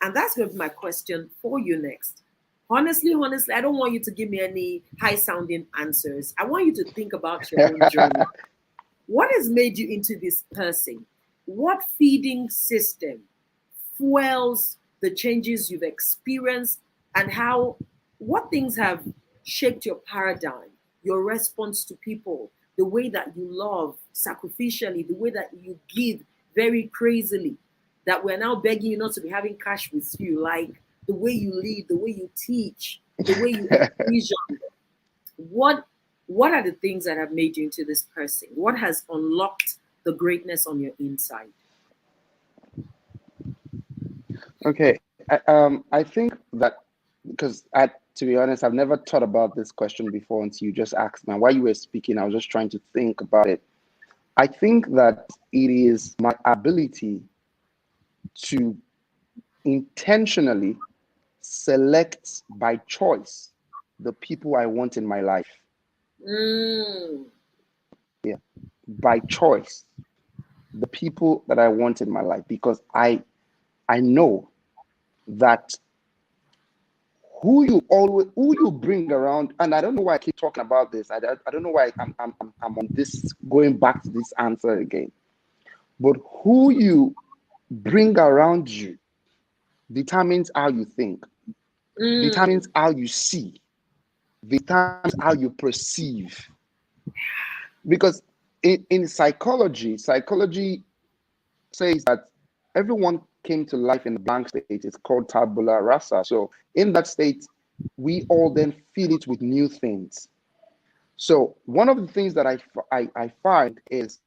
And that's going to be my question for you next. Honestly, honestly, I don't want you to give me any high sounding answers. I want you to think about your own journey. What has made you into this person? What feeding system fuels the changes you've experienced, and how, what things have shaped your paradigm, your response to people, the way that you love sacrificially, the way that you give very crazily, that we're now begging you not to be having cash with you, like the way you lead, the way you teach, the way you envision. What what are the things that have made you into this person? What has unlocked the greatness on your inside? Okay. I think that because to be honest, I've never thought about this question before until you just asked me. While you were speaking, I was just trying to think about it. I think that it is my ability to intentionally select by choice the people I want in my life. Mm. Yeah, by choice, the people that I want in my life, because I know that who you bring around, and I don't know why I keep talking about this. I don't know why I'm on this, going back to this answer again. But who you bring around you determines how you think, determines how you see, determines how you perceive. Because in psychology says that everyone came to life in a blank state. It's called tabula rasa. So in that state, we all then fill it with new things. So one of the things that I find is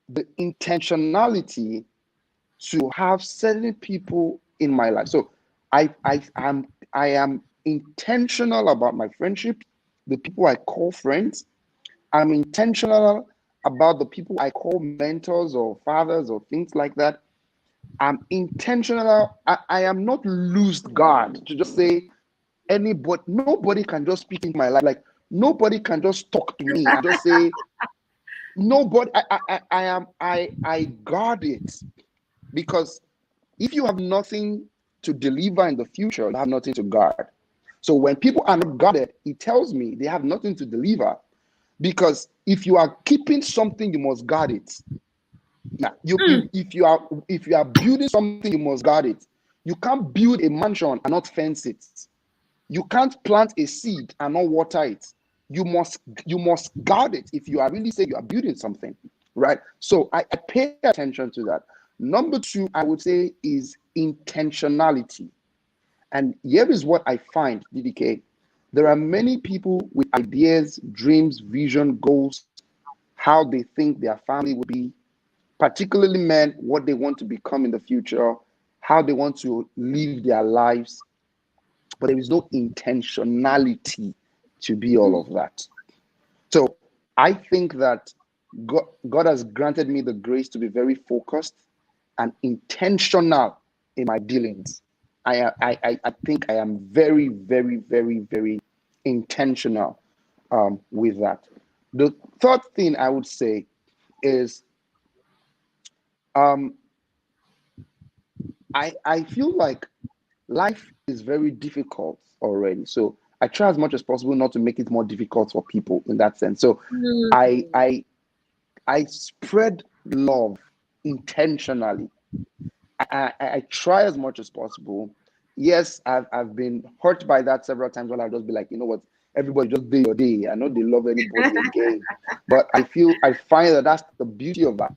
the intentionality to have certain people in my life. So I am intentional about my friendship, the people I call friends. I'm intentional about the people I call mentors or fathers or things like that. I'm intentional. I am not loose guard to just say anybody, nobody can just speak into my life. Like nobody can just talk to me and just say nobody. I guard it, because if you have nothing to deliver in the future, you have nothing to guard. So when people are not guarded, it tells me they have nothing to deliver. Because if you are keeping something, you must guard it. Yeah, if you are building something, you must guard it. You can't build a mansion and not fence it. You can't plant a seed and not water it. You must guard it if you are really saying you are building something, right? So I pay attention to that. Number two, I would say, is intentionality. And here is what I find, DDK. There are many people with ideas, dreams, vision, goals, how they think their family will be, particularly men, what they want to become in the future, how they want to live their lives. But there is no intentionality to be all of that. So I think that God has granted me the grace to be very focused and intentional in my dealings. I think I am very, very, very, very intentional with that. The third thing I would say is I feel like life is very difficult already. So I try as much as possible not to make it more difficult for people in that sense. So I spread love intentionally. I try as much as possible. Yes, I've been hurt by that several times when I'll just be like, you know what, everybody just do your day. I know they love anybody again. But I find that that's the beauty of life.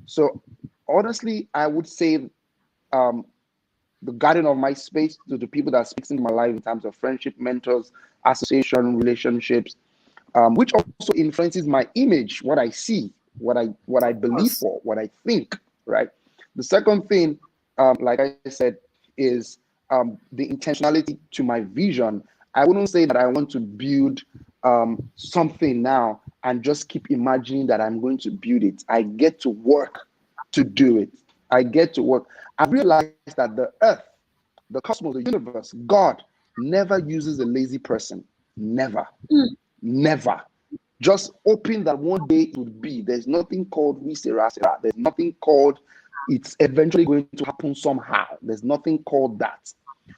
So honestly, I would say the guardian of my space to the people that speaks into my life in terms of friendship, mentors, association, relationships, which also influences my image, what I see, what I believe for, what I think, right? The second thing, like I said, is the intentionality to my vision. I wouldn't say that I want to build something now and just keep imagining that I'm going to build it. I get to work to do it. I get to work. I realized that the earth, the cosmos, the universe, God never uses a lazy person. Never. Never. Just hoping that one day it would be. There's nothing called we sera sera. There's nothing called it's eventually going to happen somehow. There's nothing called that.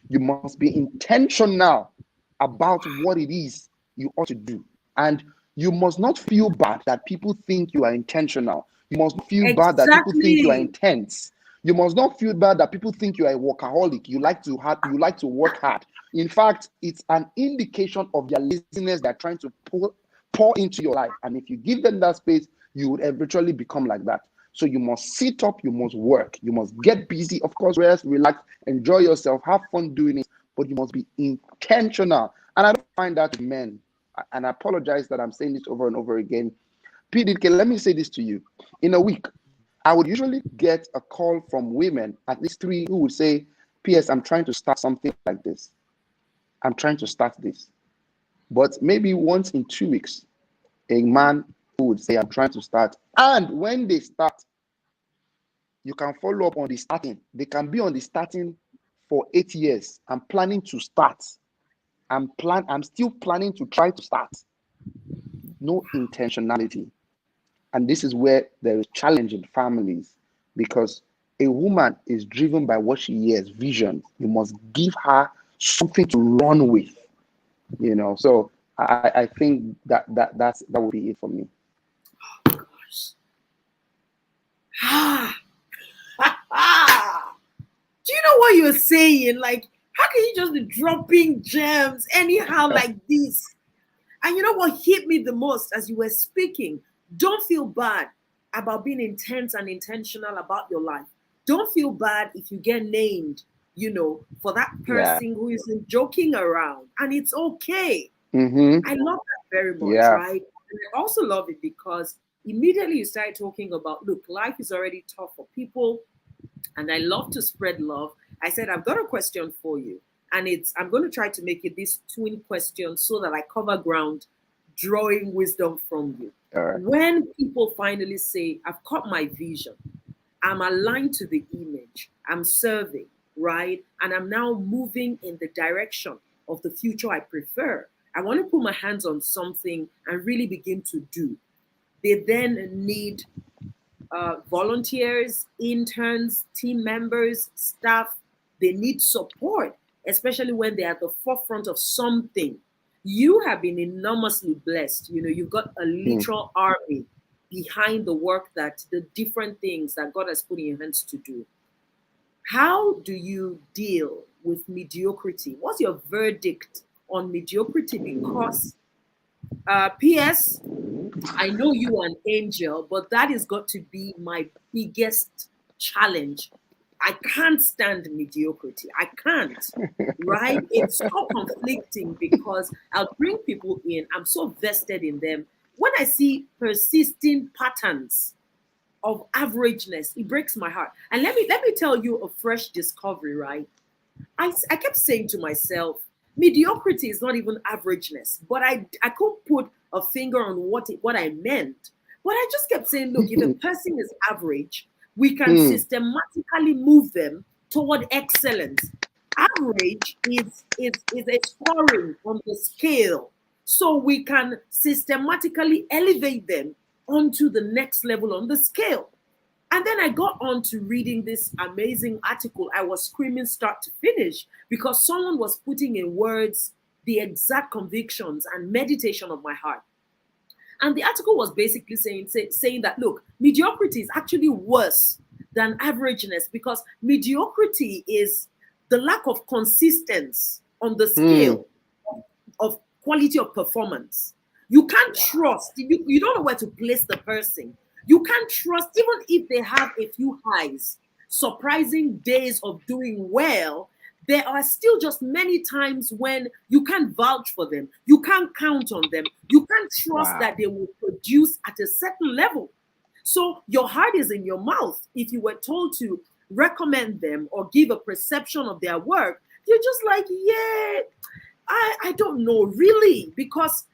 You must be intentional about what it is you ought to do. And you must not feel bad that people think you are intentional. You must not feel bad that people think you are intense. You must not feel bad that people think you are a workaholic. You like to work hard. In fact, it's an indication of their laziness they're trying to pour into your life. And if you give them that space, you would eventually become like that. So you must sit up, you must work, you must get busy, of course, rest, relax, enjoy yourself, have fun doing it, but you must be intentional. And I don't find that with men. And I apologize that I'm saying this over and over again. PDK, let me say this to you. In a week, I would usually get a call from women, at least 3, who would say, PS, I'm trying to start something like this. I'm trying to start this. But maybe once in 2 weeks, a man who would say, I'm trying to start. And when they start, you can follow up on the starting. They can be on the starting for 8 years. I'm planning to start. I'm still planning to try to start. No intentionality. And this is where there is challenge in families, because a woman is driven by what she hears, vision. You must give her something to run with, you know. So I think that would be it for me. Oh gosh. Do you know what you're saying? Like, how can you just be dropping gems anyhow like this? And you know what hit me the most as you were speaking? Don't feel bad about being intense and intentional about your life. Don't feel bad if you get named, you know, for that person who isn't joking around. And it's okay. Mm-hmm. I love that very much, right? And I also love it because immediately you started talking about, look, life is already tough for people. And I love to spread love. I said, I've got a question for you. And I'm going to try to make it this twin question so that I cover ground, drawing wisdom from you. Right. When people finally say, I've caught my vision, I'm aligned to the image, I'm serving, right? And I'm now moving in the direction of the future I prefer. I want to put my hands on something and really begin to do. They then need volunteers, interns, team members, staff. They need support, especially when they're at the forefront of something. You have been enormously blessed. You know, you've got a literal army behind the work the different things that God has put in your hands to do. How do you deal with mediocrity? What's your verdict on mediocrity? Because P.S., I know you are an angel, but that has got to be my biggest challenge. I can't stand mediocrity. I can't, right? It's so conflicting because I'll bring people in. I'm so vested in them. When I see persisting patterns of averageness, it breaks my heart. And let me tell you a fresh discovery, right? I kept saying to myself, mediocrity is not even averageness, but I couldn't put a finger on what I meant. But I just kept saying, look, if a person is average, we can systematically move them toward excellence. Average is a scoring on the scale, so we can systematically elevate them onto the next level on the scale. And then I got on to reading this amazing article. I was screaming start to finish because someone was putting in words the exact convictions and meditation of my heart. And the article was basically saying that, look, mediocrity is actually worse than averageness because mediocrity is the lack of consistency on the scale of quality of performance. You can't trust. You don't know where to place the person. You can't trust, even if they have a few highs, surprising days of doing well, there are still just many times when you can't vouch for them. You can't count on them. You can't trust that they will produce at a certain level. So your heart is in your mouth. If you were told to recommend them or give a perception of their work, you're just like, yeah, I don't know, really, because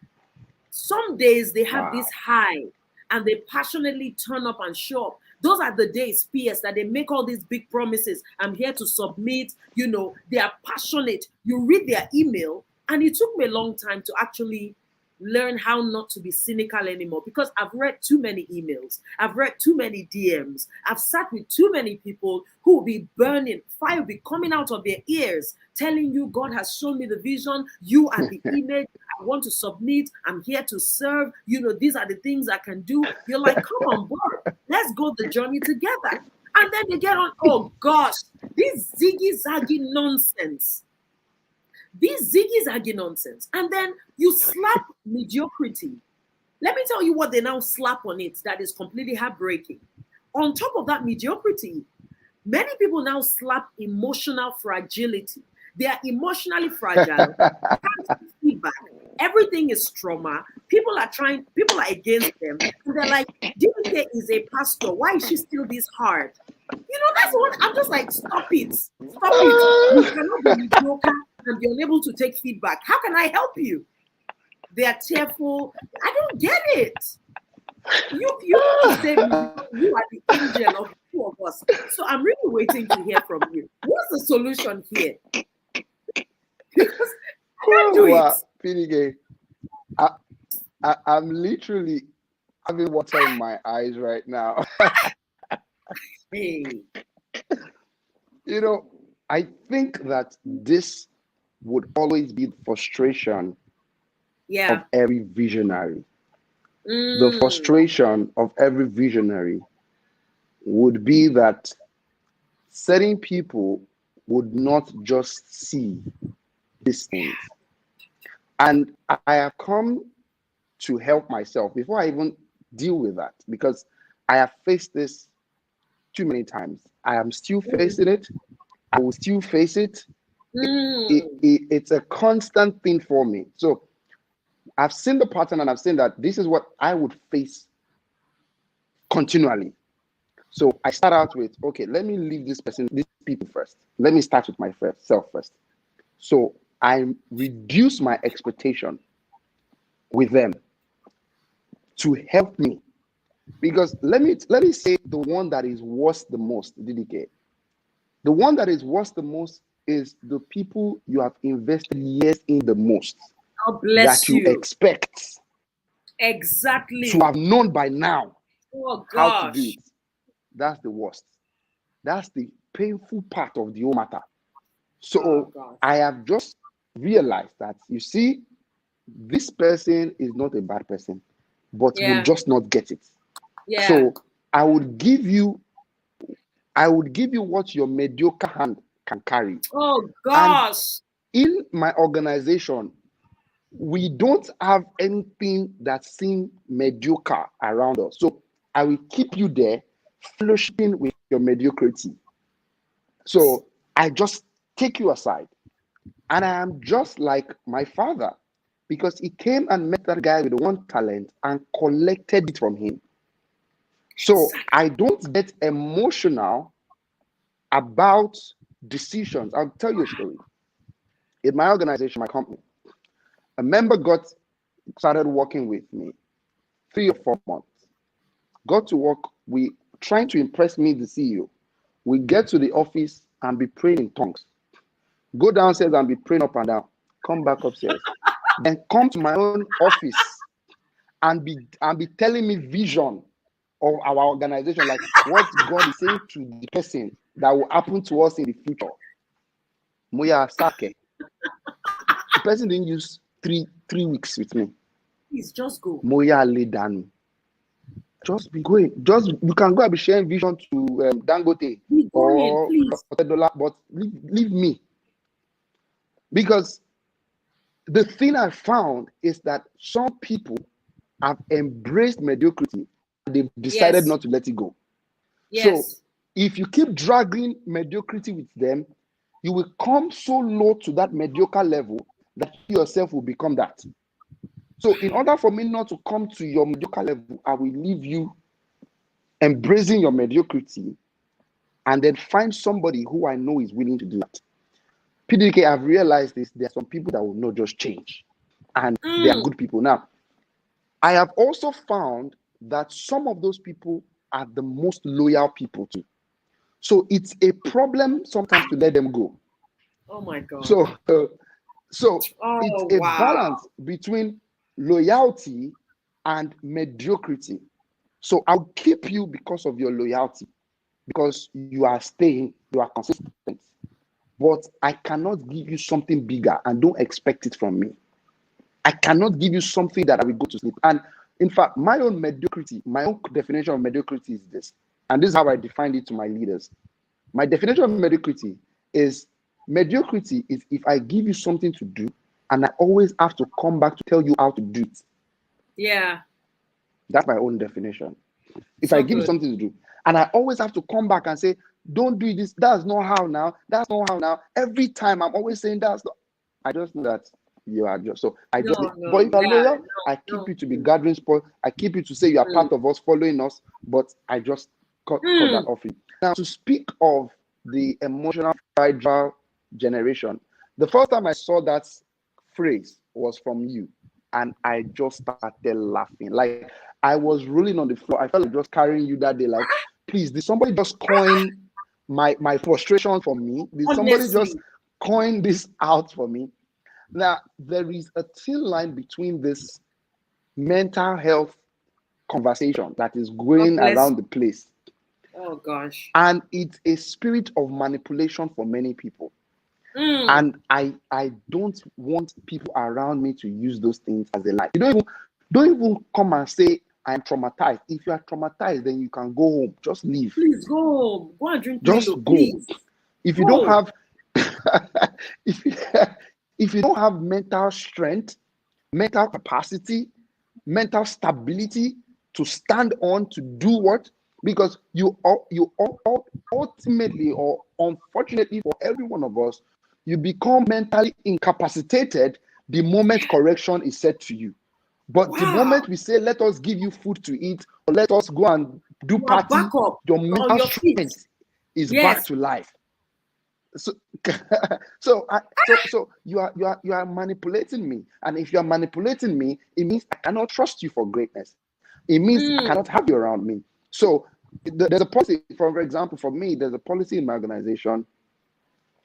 Some days they have this high and they passionately turn up and show up. Those are the days, PS, that they make all these big promises. I'm here to submit. You know, they are passionate. You read their email, and it took me a long time to actually learn how not to be cynical anymore, because I've read too many emails. I've read too many DMs. I've sat with too many people who will be burning, fire will be coming out of their ears, telling you, God has shown me the vision. You are the image. I want to submit. I'm here to serve. You know, these are the things I can do. You're like, come on board. Let's go the journey together. And then they get on, oh gosh, this ziggy-zaggy nonsense. These ziggy-zaggy nonsense. And then you slap mediocrity. Let me tell you what they now slap on it that is completely heartbreaking. On top of that mediocrity, many people now slap emotional fragility. They are emotionally fragile. Feedback. Everything is trauma. People are against them. And they're like, DK is a pastor. Why is she still this hard? You know, that's what I'm just like, stop it. Stop it. You cannot be mediocre and be unable to take feedback. How can I help you? They are tearful. I don't get it. You say you are the angel of the two of us. So I'm really waiting to hear from you. What's the solution here? Because I can't do it. PDK, I'm literally having water in my eyes right now. Hey. You know, I think that this would always be the frustration of every visionary. The frustration of every visionary would be that certain people would not just see these things. And I have come to help myself before I even deal with that, because I have faced this too many times. I am still facing it. I will still face it. It's a constant thing for me. So I've seen the pattern, and I've seen that this is what I would face continually. So I start out with, okay, let me leave these people first. Let me start with my self first. So I reduce my expectation with them to help me. Because let me say the one that is worst the most, DDK. The one that is worst the most is the people you have invested years in the most. God bless that you expect exactly to have known by now how to do gosh. it. That's the worst. That's the painful part of the whole matter. So I have just realized that, you see, this person is not a bad person, but will just not get it. So I would give you what your mediocre hand can carry. Oh gosh. And in my organization, we don't have anything that seems mediocre around us. So I will keep you there, fellowshipping with your mediocrity. So I just take you aside. And I am just like my father, because he came and met that guy with one talent and collected it from him. So I don't get emotional about decisions. I'll tell you a story. In my organization, my company, a member started working with me 3 or 4 months. Got to work, we trying to impress me, the CEO. We get to the office and be praying in tongues. Go downstairs and be praying up and down. Come back upstairs. Then come to my own office and be telling me vision of our organization, like what God is saying to the person that will happen to us in the future. Moya Sake. The person didn't use three weeks with me. Please just go. Moya Ledanu. Just be going. You can go and be sharing vision to Dangote or $1, but leave me. Because the thing I found is that some people have embraced mediocrity and they've decided not to let it go. So if you keep dragging mediocrity with them, you will come so low to that mediocre level that you yourself will become that. So in order for me not to come to your mediocre level, I will leave you embracing your mediocrity and then find somebody who I know is willing to do that. PDK, I've realized this. There are some people that will not just change, and they are good people. Now, I have also found that some of those people are the most loyal people too. So it's a problem sometimes to let them go. Oh my God. So it's Oh a wow. balance between loyalty and mediocrity. So I'll keep you because of your loyalty, because you are staying, you are consistent. But I cannot give you something bigger and don't expect it from me. I cannot give you something that I will go to sleep. And in fact, my own mediocrity, my own definition of mediocrity is this. And this is how I defined it to my leaders. My definition of mediocrity is if I give you something to do and I always have to come back to tell you how to do it. Yeah. That's my own definition. If So I give you good. something to do and I always have to come back and say, don't do this, that's not how now, that's not how now. Every time I'm always saying that's not, I just know that you are just so I just but if you're loyal, I keep you to be gathering sport, I keep you to say you are part of us, following us, but I just cut that off you. Now, to speak of the emotional fragile generation, the first time I saw that phrase was from you, and I just started laughing. Like I was rolling on the floor. I felt like just carrying you that day. Like, please, did somebody just coin my frustration for me? Did somebody just coin this out for me? Now, there is a thin line between this mental health conversation that is going around the place. Oh gosh. And it's a spirit of manipulation for many people. And I don't want people around me to use those things as a lie. You don't even come and say I'm traumatized. If you are traumatized, then you can go home. Just leave. Please go home. Go and drink Just Milo, go. please. If you don't have if you don't have mental strength, mental capacity, mental stability to stand on, to do what? Because you ultimately, or unfortunately for every one of us, you become mentally incapacitated the moment correction is said to you. But the moment we say, let us give you food to eat, or let us go and do party, your mental strength is back to life. So, so you are manipulating me, and if you are manipulating me, it means I cannot trust you for greatness. It means I cannot have you around me. So there's a policy. For example, for me, there's a policy in my organization.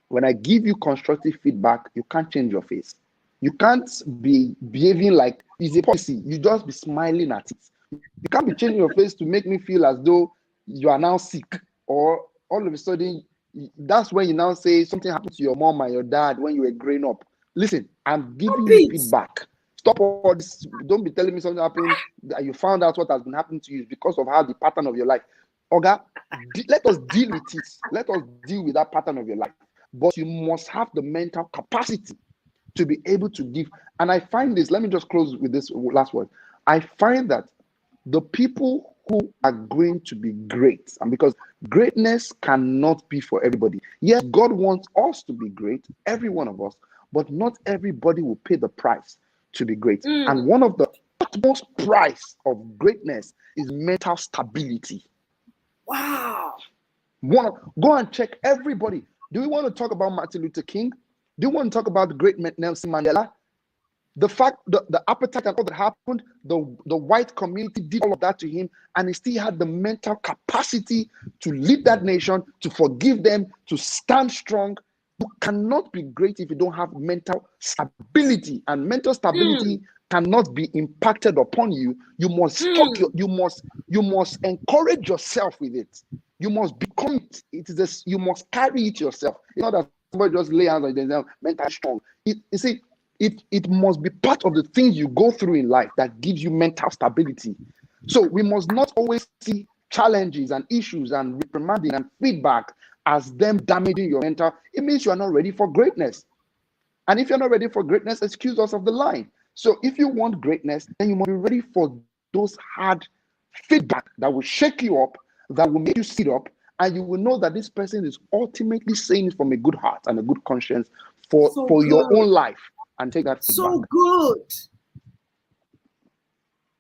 When I give you constructive feedback, you can't change your face. You can't be behaving like it's a policy. You just be smiling at it. You can't be changing your face to make me feel as though you are now sick, or all of a sudden. That's when you now say something happened to your mom and your dad when you were growing up. Listen, I'm giving you feedback. Stop all this. Don't be telling me something happened that you found out what has been happening to you because of how the pattern of your life. Oga, let us deal with it. Let us deal with that pattern of your life. But you must have the mental capacity to be able to give. And I find this, let me just close with this last word. I find that the people who are going to be great, and because greatness cannot be for everybody. Yes, God wants us to be great, every one of us, but not everybody will pay the price to be great. And one of the utmost price of greatness is mental stability. Wow. Go and check everybody. Do we want to talk about Martin Luther King? Do you want to talk about the great Nelson Mandela? The fact, the appetite and all that happened, the white community did all of that to him, and he still had the mental capacity to lead that nation, to forgive them, to stand strong. You cannot be great if you don't have mental stability, and mental stability cannot be impacted upon you. You must you must encourage yourself with it. You must become it. It is this, you must carry it yourself. It's not that somebody just lay hands on themselves, mentally strong. You see. It must be part of the things you go through in life that gives you mental stability. So we must not always see challenges and issues and reprimanding and feedback as them damaging your mental. It means you are not ready for greatness. And if you're not ready for greatness, excuse us of the line. So if you want greatness, then you must be ready for those hard feedback that will shake you up, that will make you sit up, and you will know that this person is ultimately saying it from a good heart and a good conscience for your own life. And take that feedback. So good.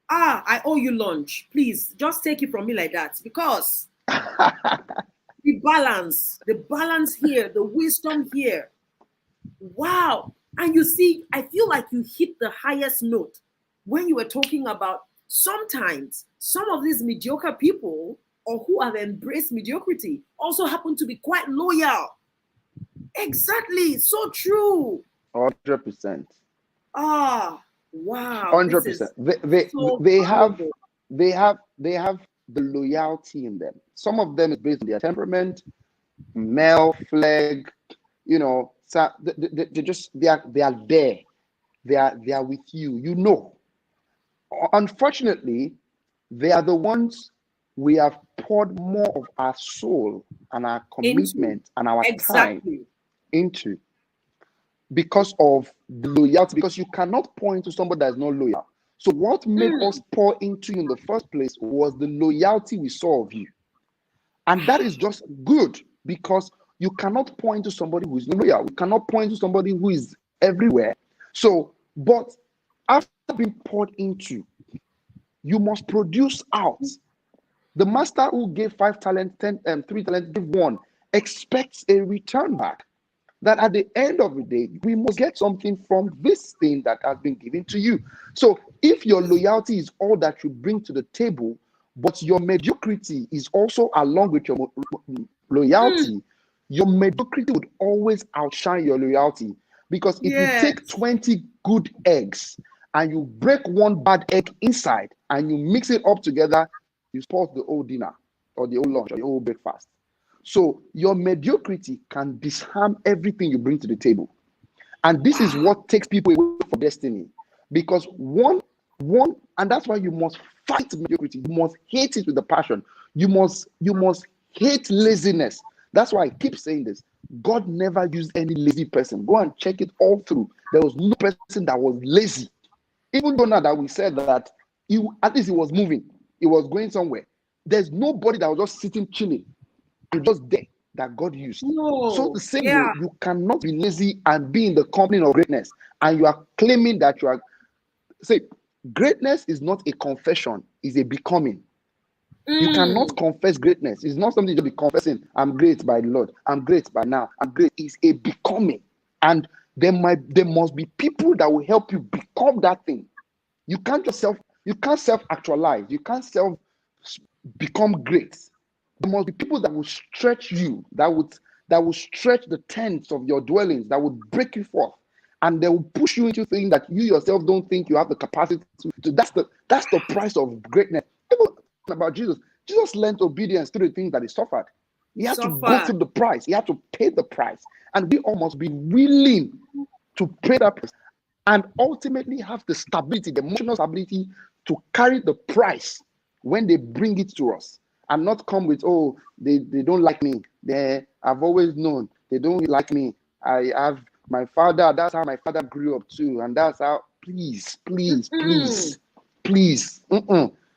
I owe you lunch. Please, just take it from me like that, because the balance here, the wisdom here. Wow. And you see, I feel like you hit the highest note. when you were talking about sometimes some of these mediocre people or who have embraced mediocrity also happen to be quite loyal. Exactly. So true. 100%. Ah, wow. This 100%. is so They valuable. have the loyalty in them. Some of them is based on their temperament, male flag, you know. So they are there. They are with you. You know. Unfortunately, they are the ones we have poured more of our soul and our commitment and our time into because of the loyalty. Because you cannot pour into somebody that is not loyal. So what made us pour into you in the first place was the loyalty we saw of you. And that is just good, because you cannot pour into somebody who is not loyal. You cannot pour into somebody who is everywhere. So, but after being poured into, you must produce out. The master who gave 5 talents, 3 talents, gave 1, expects a return back. That at the end of the day, we must get something from this thing that has been given to you. So if your loyalty is all that you bring to the table, but your mediocrity is also along with your loyalty, your mediocrity would always outshine your loyalty. Because if you take 20 good eggs and you break 1 bad egg inside and you mix it up together, you spoil the whole dinner or the whole lunch or the whole breakfast. So your mediocrity can disarm everything you bring to the table. And this is what takes people away from destiny. Because and that's why you must fight mediocrity. You must hate it with a passion. You must hate laziness. That's why I keep saying this. God never used any lazy person. Go and check it all through. There was no person that was lazy. Even though now that we said that at least he was moving, he was going somewhere. There's nobody that was just sitting chilling and just there that God used. So the same way, you cannot be lazy and be in the company of greatness, and you are claiming that you are. Say, greatness is not a confession; it's a becoming. You cannot confess greatness. It's not something to be confessing. I'm great by the Lord. I'm great by now. I'm great. It's a becoming, and there must be people that will help you become that thing. You can't self-actualize. You can't become great. There must be people that will stretch you, that will stretch the tents of your dwellings, that will break you forth, and they will push you into things that you yourself don't think you have the capacity to. That's the price of greatness. Even about Jesus learned obedience through the things that he suffered. He had to go through the price. He had to pay the price, and we all must be willing to pay that price, and ultimately have the stability, the emotional stability to carry the price when they bring it to us. And not come with, oh, they don't like me. I've always known they don't like me. I have my father. That's how my father grew up too, and that's how. Please.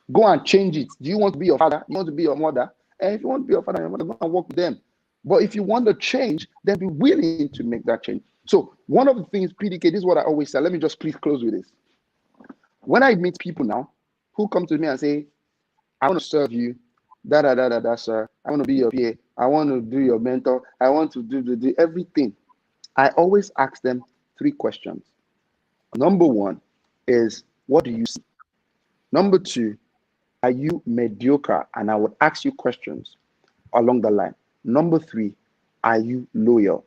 Go and change it. Do you want to be your father? You want to be your mother? And if you want to be your father and your mother, go and work with them. But if you want to change, then be willing to make that change. So one of the things, PDK, this is what I always say. Let me just please close with this. When I meet people now who come to me and say, I want to serve you, sir. I want to be your PA. I want to do your mentor. I want to do everything. I always ask them 3 questions. Number 1 is, what do you see? Number 2, are you mediocre? And I would ask you questions along the line. Number 3, are you loyal?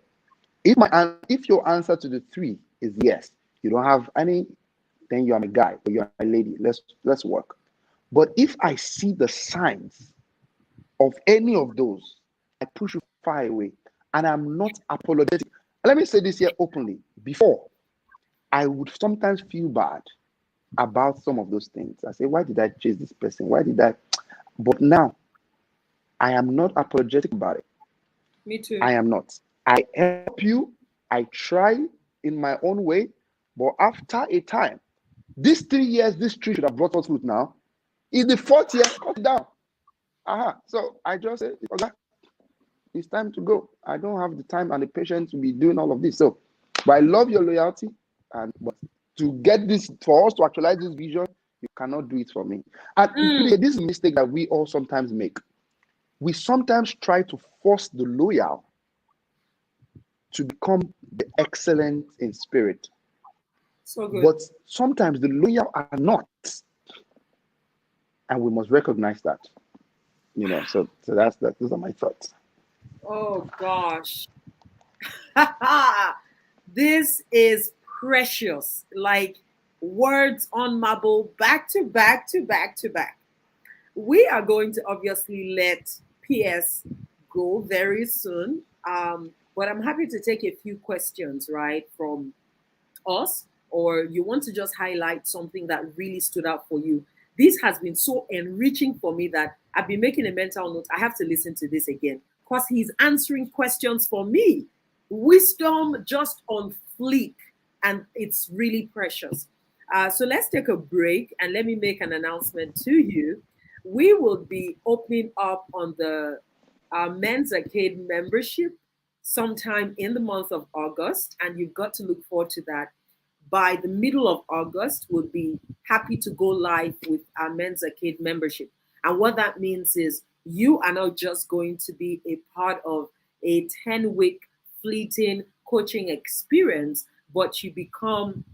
If your answer to the 3 is yes, you don't have any, then you are a guy or you are a lady. Let's work. But if I see the signs of any of those, I push you far away, and I'm not apologetic. Let me say this here openly. Before, I would sometimes feel bad about some of those things. I say, why did I chase this person? Why did I? But now, I am not apologetic about it. Me too. I am not. I help you. I try in my own way. But after a time, these 3 years, this tree should have brought us fruit now. In the 4th year, cut it down. So I just say, okay, it's time to go. I don't have the time and the patience to be doing all of this. So, but I love your loyalty, but to get this, for us to actualize this vision, you cannot do it for me. And this is a mistake that we all sometimes make. We sometimes try to force the loyal to become the excellent in spirit. So good. But sometimes the loyal are not. And we must recognize that. So that's that. Those are my thoughts. Oh gosh. This is precious. Like words on marble, back to back to back to back. We are going to obviously let PS go very soon. But I'm happy to take a few questions, right, from us, or you want to just highlight something that really stood out for you. This has been so enriching for me that I've been making a mental note. I have to listen to this again because he's answering questions for me. Wisdom just on fleek, and it's really precious. So let's take a break and let me make an announcement to you. We will be opening up on the Men's Arcade membership sometime in the month of August, and you've got to look forward to that. By the middle of August, we'll be happy to go live with our Men's Arcade membership. And what that means is you are not just going to be a part of a 10-week fleeting coaching experience, but you become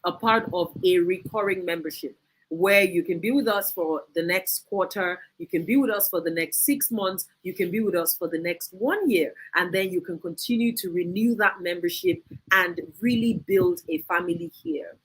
a part of a recurring membership where you can be with us for the next quarter, you can be with us for the next 6 months, you can be with us for the next 1 year, and then you can continue to renew that membership and really build a family here.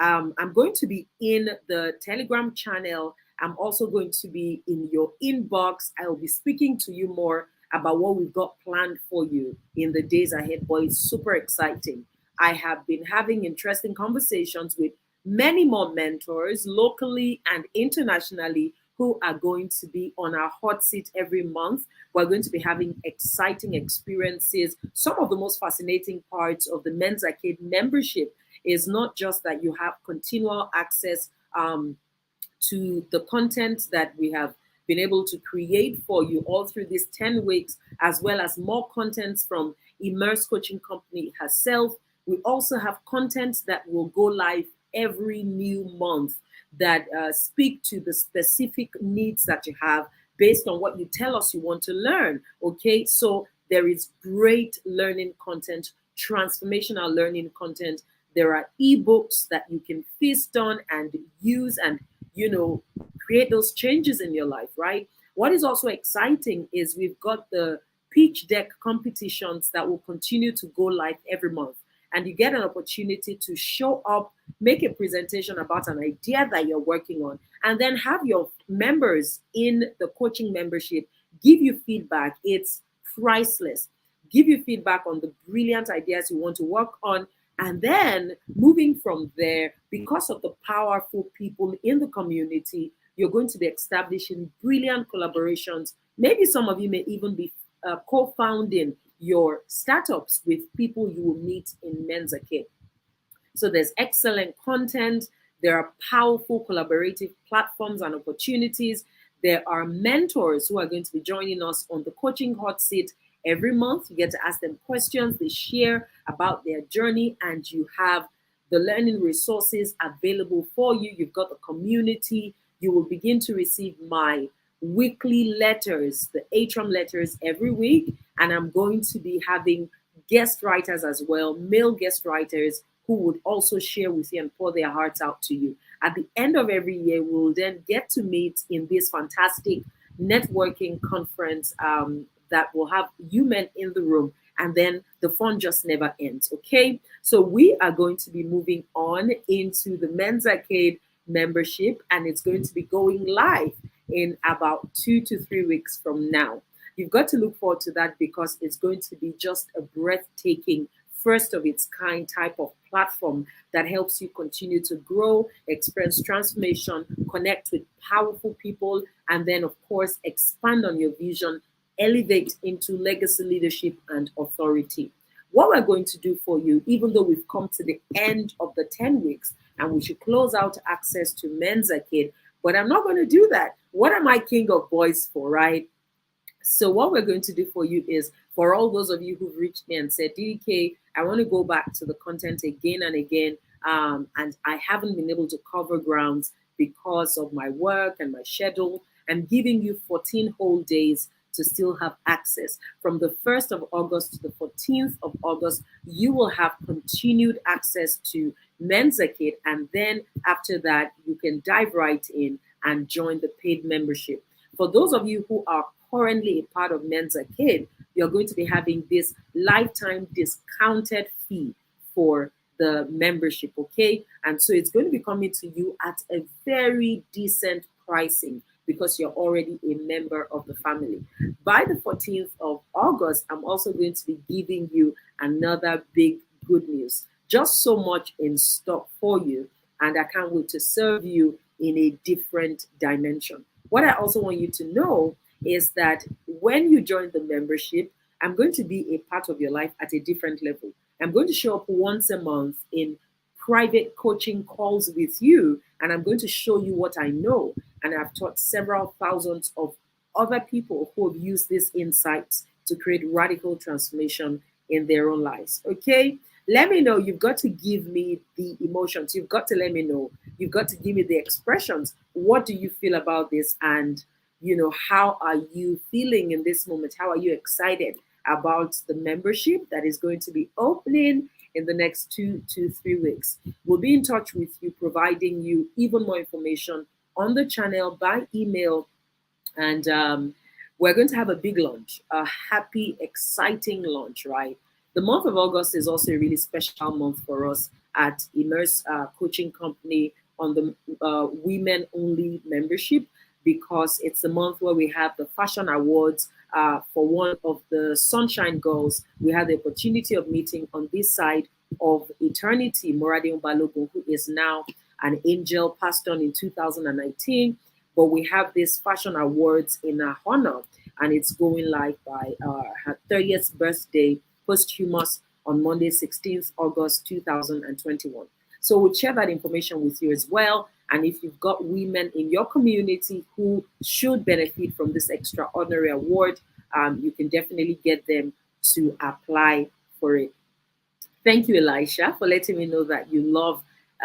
I'm going to be in the Telegram channel. I'm also going to be in your inbox. I will be speaking to you more about what we've got planned for you in the days ahead, but it's super exciting. I have been having interesting conversations with many more mentors locally and internationally who are going to be on our hot seat every month. We're going to be having exciting experiences. Some of the most fascinating parts of the Men's Arcade membership is not just that you have continual access to the content that we have been able to create for you all through these 10 weeks, as well as more contents from Immerse Coaching Company herself. We also have content that will go live every new month that speak to the specific needs that you have based on what you tell us you want to learn. Okay, so there is great learning content, transformational learning content. There are ebooks that you can feast on and use and create those changes in your life, right? What is also exciting is we've got the pitch deck competitions that will continue to go live every month. And you get an opportunity to show up, make a presentation about an idea that you're working on, and then have your members in the coaching membership give you feedback. It's priceless. Give you feedback on the brilliant ideas you want to work on. And then moving from there, because of the powerful people in the community, you're going to be establishing brilliant collaborations. Maybe some of you may even be co-founding your startups with people you will meet in Men's Arcade. So there's excellent content. There are powerful collaborative platforms and opportunities. There are mentors who are going to be joining us on the coaching hot seat every month. You get to ask them questions. They share about their journey, and you have the learning resources available for you. You've got a community. You will begin to receive my weekly letters, the Atrium letters every week. And I'm going to be having guest writers as well, male guest writers who would also share with you and pour their hearts out to you. At the end of every year, we'll then get to meet in this fantastic networking conference that will have you men in the room, and then the fun just never ends. Okay, so we are going to be moving on into the Men's Arcade membership, and it's going to be going live in about 2 to 3 weeks from now. You've got to look forward to that because it's going to be just a breathtaking, first of its kind type of platform that helps you continue to grow, experience transformation, connect with powerful people, and then, of course, expand on your vision, elevate into legacy leadership and authority. What we're going to do for you, even though we've come to the end of the 10 weeks and we should close out access to Men's Arcade, but I'm not going to do that. What am I king of boys for, right? So what we're going to do for you is, for all those of you who've reached me and said, DDK, I want to go back to the content again and again, and I haven't been able to cover grounds because of my work and my schedule. I'm giving you 14 whole days to still have access. From the 1st of August to the 14th of August, you will have continued access to Mentorship, and then after that, you can dive right in and join the paid membership. For those of you who are currently a part of Mentorship, you're going to be having this lifetime discounted fee for the membership, okay? And so it's going to be coming to you at a very decent pricing because you're already a member of the family. By the 14th of August, I'm also going to be giving you another big good news. Just so much in stock for you, and I can't wait to serve you in a different dimension. What I also want you to know is that when you join the membership, I'm going to be a part of your life at a different level. I'm going to show up once a month in private coaching calls with you, and I'm going to show you what I know. And I've taught several thousands of other people who have used these insights to create radical transformation in their own lives. Okay? Let me know. You've got to give me the emotions. You've got to let me know. You've got to give me the expressions. What do you feel about this? And, how are you feeling in this moment? How are you excited about the membership that is going to be opening in the next 2 to 3 weeks? We'll be in touch with you, providing you even more information on the channel by email. And we're going to have a big launch, a happy, exciting launch, right? The month of August is also a really special month for us at Immerse Coaching Company on the women only membership, because it's the month where we have the fashion awards for one of the Sunshine Girls. We had the opportunity of meeting on this side of eternity, Moradion Balogun, who is now an angel, passed on in 2019. But we have this fashion awards in her honor, and it's going live by her 30th birthday, posthumous, on Monday, 16th August 2021. So we'll share that information with you as well. And if you've got women in your community who should benefit from this extraordinary award, you can definitely get them to apply for it. Thank you, Elisha, for letting me know that you love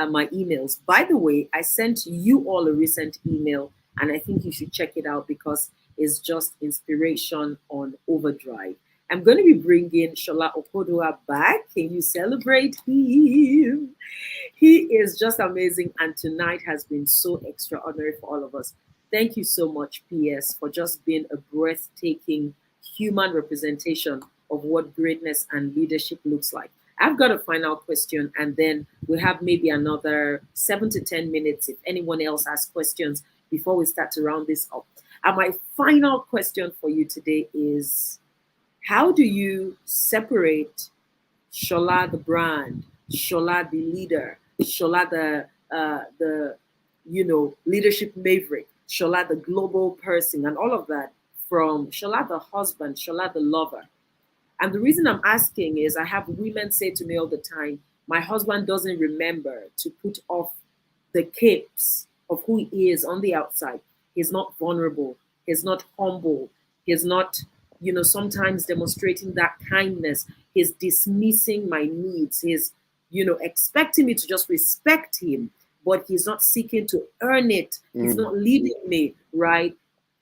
my emails. By the way, I sent you all a recent email, and I think you should check it out because it's just inspiration on overdrive. I'm going to be bringing Shola Okodugha back. Can you celebrate him? He is just amazing, and tonight has been so extraordinary for all of us. Thank you so much, PS, for just being a breathtaking human representation of what greatness and leadership looks like. I've got a final question, and then we have maybe another 7 to 10 minutes if anyone else has questions before we start to round this up. And my final question for you today is, how do you separate Shola the brand, Shola the leader, Shola the leadership maverick, Shola the global person, and all of that from Shola the husband, Shola the lover? And the reason I'm asking is I have women say to me all the time, my husband doesn't remember to put off the capes of who he is on the outside. He's not vulnerable. He's not humble. He's not, sometimes demonstrating that kindness. He's dismissing my needs. He's, expecting me to just respect him, but he's not seeking to earn it. He's not leading me, right?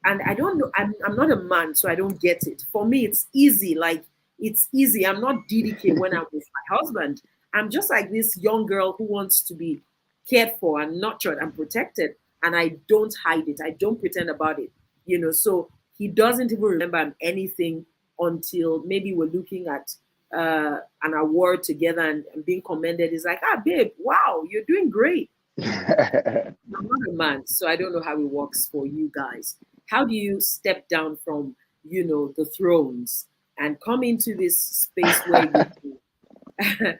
And I don't know, I'm not a man, so I don't get it. For me, it's easy. It's easy. I'm not DDK when I'm with my husband. I'm just like this young girl who wants to be cared for and nurtured and protected. And I don't hide it. I don't pretend about it. So he doesn't even remember anything until maybe we're looking at an award together and being commended. He's like, babe, wow, you're doing great. I'm not a man, so I don't know how it works for you guys. How do you step down from, the thrones and come into this space where you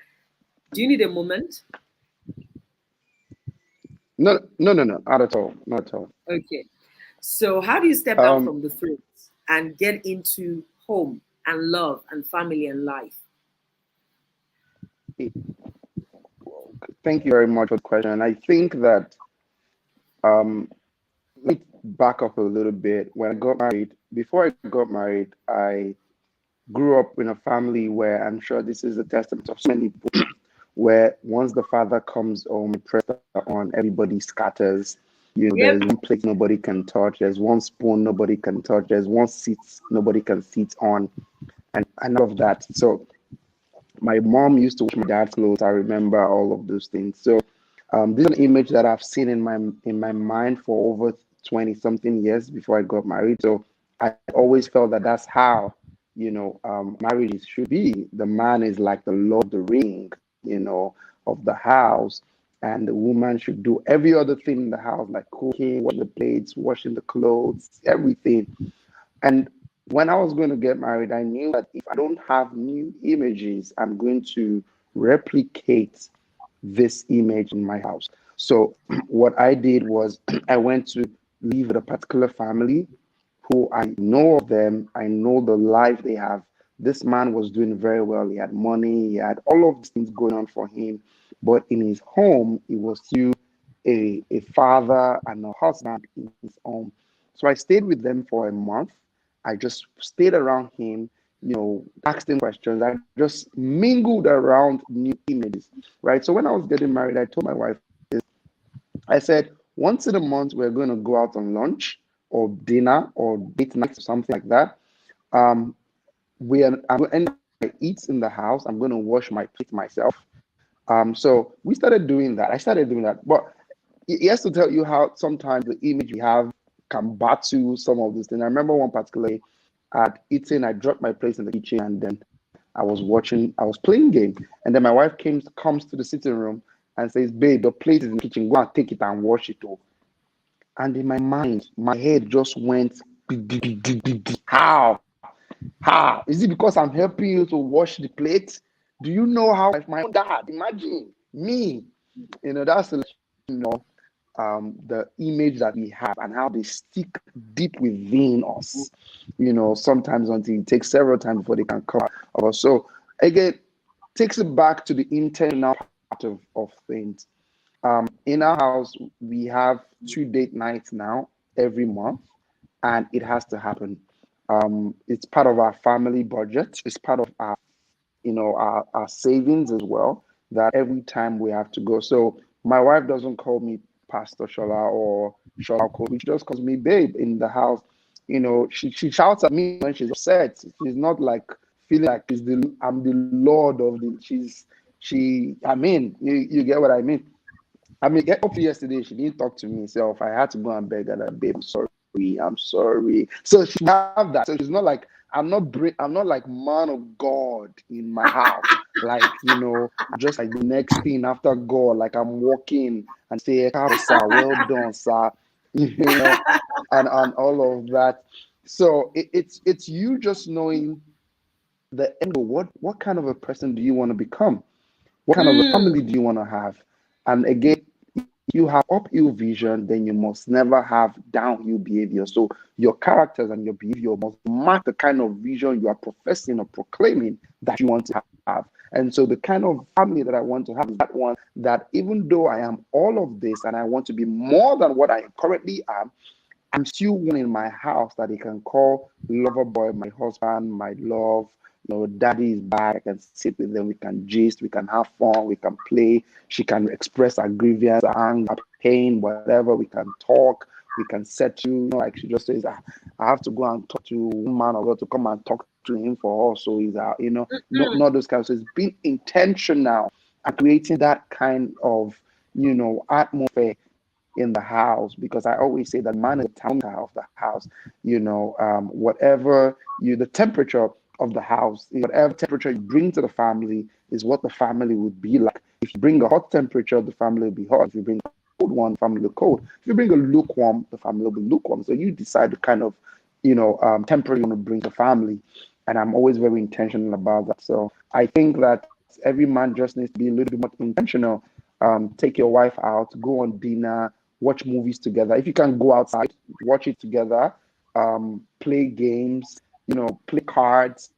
do you need a moment? No, not at all. Not at all. Okay. So how do you step down from the thrones and get into home and love and family and life? Thank you very much for the question. I think that let me back up a little bit. When I got married, before I got married, I grew up in a family where I'm sure this is a testament of so many people, where once the father comes home, pressure on, everybody scatters. There's one plate nobody can touch. There's one spoon nobody can touch. There's one seat nobody can sit on, and all of that. So my mom used to wash my dad's clothes. I remember all of those things. So this is an image that I've seen in my mind for over 20 something years before I got married. So I always felt that that's how marriage should be. The man is like the Lord of the Ring, of the house, and the woman should do every other thing in the house, like cooking, washing the plates, washing the clothes, everything. And when I was going to get married, I knew that if I don't have new images, I'm going to replicate this image in my house. So what I did was I went to live with a particular family who I know of them. I know the life they have. This man was doing very well. He had money. He had all of these things going on for him. But in his home, he was still a father and a husband in his home. So I stayed with them for a month. I just stayed around him, asked him questions. I just mingled around new images, right? So when I was getting married, I told my wife, I said, once in a month, we're going to go out on lunch or dinner or date night or something like that. I'm going to eat in the house. I'm going to wash my plate myself. So we started doing that. I started doing that. But he has to tell you how sometimes the image we have can battle some of these things. I remember one particularly at eating, I dropped my plate in the kitchen, and then I was playing game. And then my wife comes to the sitting room and says, babe, the plate is in the kitchen. Go and take it and wash it all. And in my mind, my head just went, how? How? Is it because I'm helping you to wash the plate? Do you know how my dad, imagine me, that's the image that we have and how they stick deep within us, sometimes until it takes several times before they can come out of us. So again, takes it back to the intentional part of things. In our house, we have 2 date nights now every month, and it has to happen. It's part of our family budget. It's part of our our savings as well, that every time we have to go. So my wife doesn't call me Pastor Shola or Shola Okodugha. She just calls me babe in the house. She shouts at me when she's upset. She's not like feeling like I'm the Lord of the. You get what I mean. Up to yesterday, she didn't talk to me. So if I had to go and beg her, babe, I'm sorry. So she have that. So she's not like I'm not like man of God in my house. Like, just like the next thing after God, like I'm walking and say, sir, well done, sir. And all of that. So it's you just knowing the end of what kind of a person do you want to become? What kind of a family do you want to have? And again, you have uphill vision, then you must never have downhill behavior. So your characters and your behavior must match the kind of vision you are professing or proclaiming that you want to have. And so the kind of family that I want to have is that one that even though I am all of this and I want to be more than what I currently am, I'm still one in my house that they can call lover boy, my husband, my love. Daddy is back. I can sit with them. We can gist. We can have fun. We can play. She can express her grievance, her anger, pain, whatever. We can talk. We can settle. Like she just says, I have to go and talk to one man or God to come and talk to him for us. So he's not those kinds. So it's being intentional and creating that kind of, atmosphere in the house, because I always say that man is the thermometer of the house. Whatever the temperature of the house, whatever temperature you bring to the family is what the family would be like. If you bring a hot temperature, the family will be hot. If you bring a cold one, the family will be cold. If you bring a lukewarm, the family will be lukewarm. So you decide the kind of temperature you want to bring to the family. And I'm always very intentional about that. So I think that every man just needs to be a little bit more intentional. Take your wife out, go on dinner, watch movies together. If you can go outside, watch it together, play games, play cards,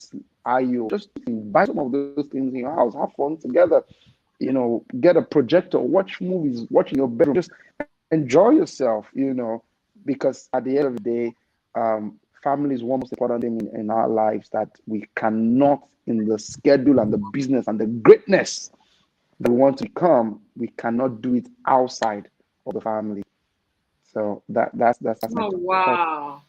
just buy some of those things in your house, have fun together, get a projector, watch movies, watch in your bedroom, just enjoy yourself, because at the end of the day, family is one most important thing in our lives that we cannot, in the schedule and the business and the greatness that we want to become, we cannot do it outside of the family. So that's Oh, wow.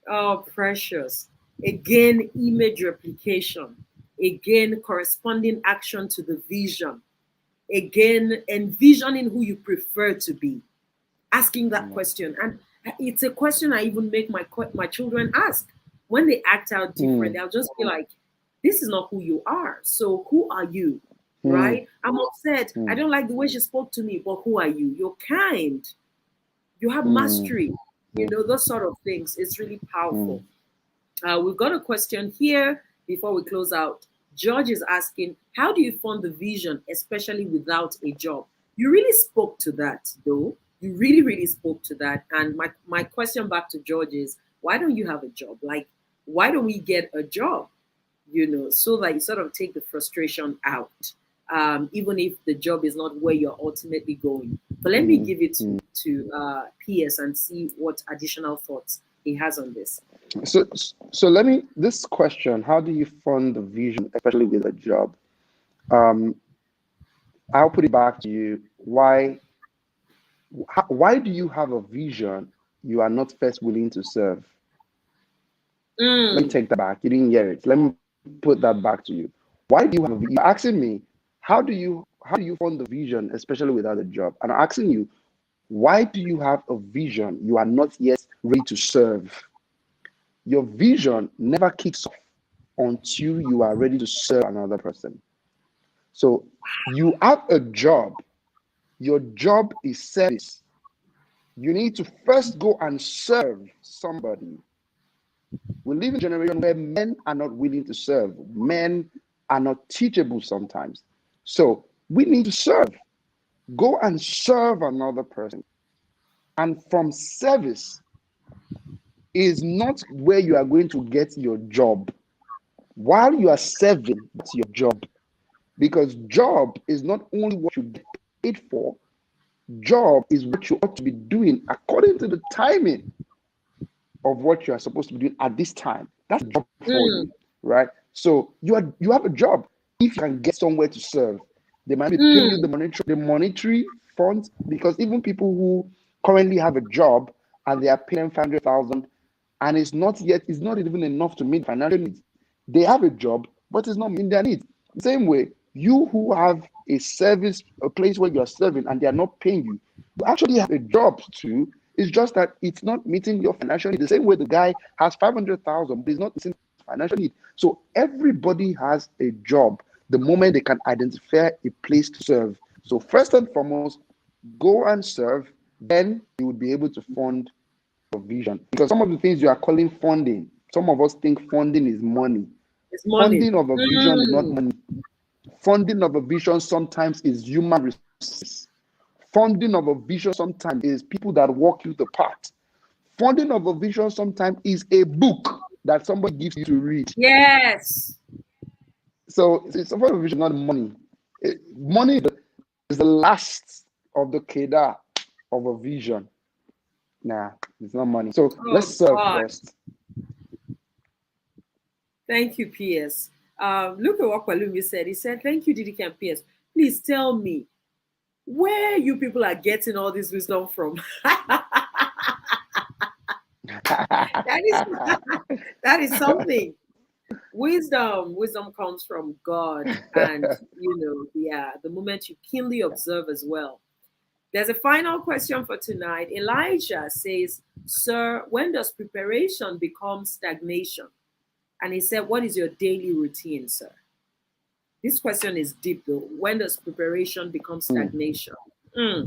Oh, precious. Again, image replication. Again, corresponding action to the vision. Again, envisioning who you prefer to be. Asking that question. And it's a question I even make my children ask. When they act out different, they'll just be like, this is not who you are. So who are you? Right? I'm upset. I don't like the way she spoke to me, but who are you? You're kind. You have mastery. You know, those sort of things. It's really powerful. We've got a question here before we close out. George is asking, how do you fund the vision, especially without a job? You really spoke to that, though. You really, really spoke to that. And my question back to George is, why don't you have a job? Like, why don't we get a job? You know, so that you sort of take the frustration out, even if the job is not where you're ultimately going. But let me give it to PS and see what additional thoughts he has on this. So let me, this question, how do you fund the vision, especially with a job? I'll put it back to you. Why do you have a vision you are not first willing to serve? Let me take that back. You didn't hear it. Let me put that back to you. Why do you have a vision? You're asking me, how do you fund the vision, especially without a job? And I'm asking you, why do you have a vision you are not yet ready to serve? Your vision never kicks off until you are ready to serve another person. So you have a job. Your job is service. You need to first go and serve somebody. We live in a generation where men are not willing to serve. Men are not teachable sometimes. So we need to serve. Go and serve another person. And from service is not where you are going to get your job. While you are serving, that's your job. Because job is not only what you get paid for, job is what you ought to be doing according to the timing of what you are supposed to be doing at this time. That's a job for you, right? So you have a job. If you can get somewhere to serve, they might be paying you the monetary funds, because even people who currently have a job and they are paying 500,000 and it's not even enough to meet financial needs. They have a job, but it's not meeting their needs. The same way, you who have a service, a place where you are serving and they are not paying you, you actually have a job too. It's just that it's not meeting your financial need. The same way the guy has 500,000, but he's not meeting financial need. So everybody has a job the moment they can identify a place to serve. So first and foremost, go and serve, then you will be able to fund your vision. Because some of the things you are calling funding, some of us think funding is money. It's money. Funding of a vision is not money. Funding of a vision sometimes is human resources. Funding of a vision sometimes is people that walk you the path. Funding of a vision sometimes is a book that somebody gives you to read. Yes. So it's a vision, not money. Money is the last of the kedar of a vision. Nah, it's not money. So let's serve first. Thank you, PS. Look at what Kwalumi said. He said, thank you, DDK and PS. Please tell me where you people are getting all this wisdom from. that is something. Wisdom comes from God. And, the moment you keenly observe as well. There's a final question for tonight. Elijah says, sir, when does preparation become stagnation? And he said, what is your daily routine, sir? This question is deep, though. When does preparation become stagnation? I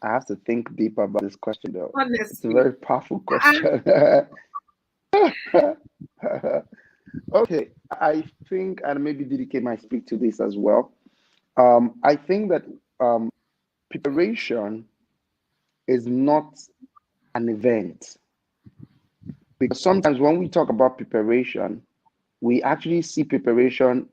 have to think deep about this question, though. Honestly. It's a very powerful question. Okay, I think, and maybe DDK might speak to this as well. I think that preparation is not an event. Because sometimes when we talk about preparation, we actually see preparation,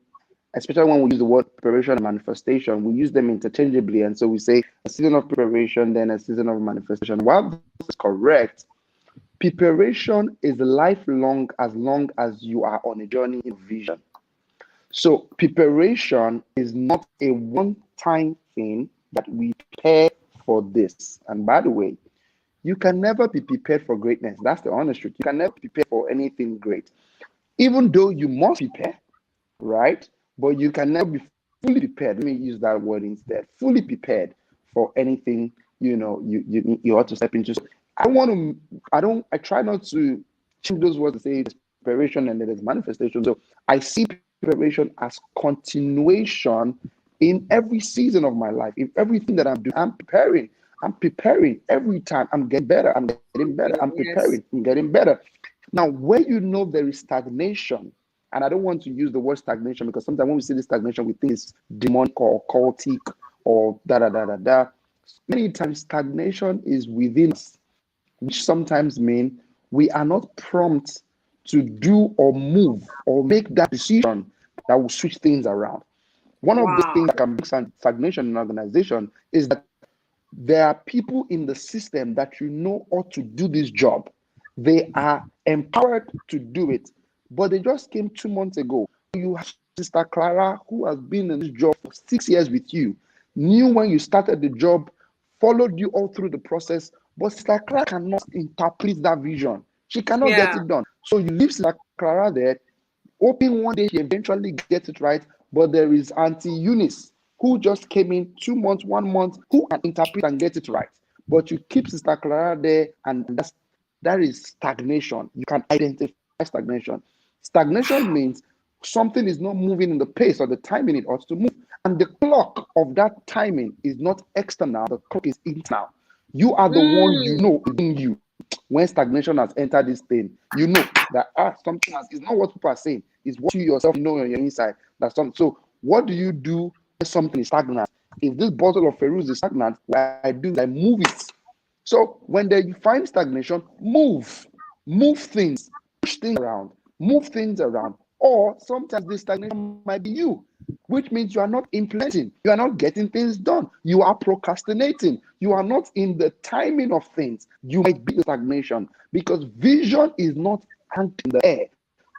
especially when we use the word preparation and manifestation, we use them interchangeably. And so we say a season of preparation, then a season of manifestation. While this is correct, preparation is lifelong as long as you are on a journey in vision. So preparation is not a one-time thing that we prepare for this. And by the way, you can never be prepared for greatness. That's the honest truth. You can never prepare for anything great. Even though you must prepare, right? But you can never be fully prepared. Let me use that word instead. Fully prepared for anything, you ought to step into. So I try not to change those words to say there's preparation and there's manifestation. So I see preparation as continuation in every season of my life. In everything that I'm doing, I'm preparing. I'm preparing every time. I'm getting better. I'm getting better. I'm preparing. I'm getting better. Now, where you know there is stagnation, and I don't want to use the word stagnation because sometimes when we see this stagnation, we think it's demonic or cultic or da da da da da. Many times, stagnation is within us, which sometimes mean we are not prompt to do or move or make that decision that will switch things around. One of the things that can make stagnation in an organization is that there are people in the system that ought to do this job. They are empowered to do it, but they just came 2 months ago. You have Sister Clara, who has been in this job for 6 years with you, knew when you started the job, followed you all through the process, but Sister Clara cannot interpret that vision. She cannot get it done. So you leave Sister Clara there, hoping one day she eventually gets it right, but there is Auntie Eunice, who just came in 2 months, 1 month, who can interpret and get it right. But you keep Sister Clara there, and that is stagnation. You can identify stagnation. Stagnation means something is not moving in the pace or the timing it ought to move. And the clock of that timing is not external, the clock is internal. You are the one in you. When stagnation has entered this thing, you know that something is not what people are saying, it's what you yourself know on your inside. That's something. So what do you do when something is stagnant? If this bottle of Ferrous is stagnant, what I move it. So when you find stagnation, move things, push things around, move things around. Or sometimes this stagnation might be you, which means you are not implementing, you are not getting things done, you are procrastinating, you are not in the timing of things. You might be the stagnation because vision is not hanging in the air.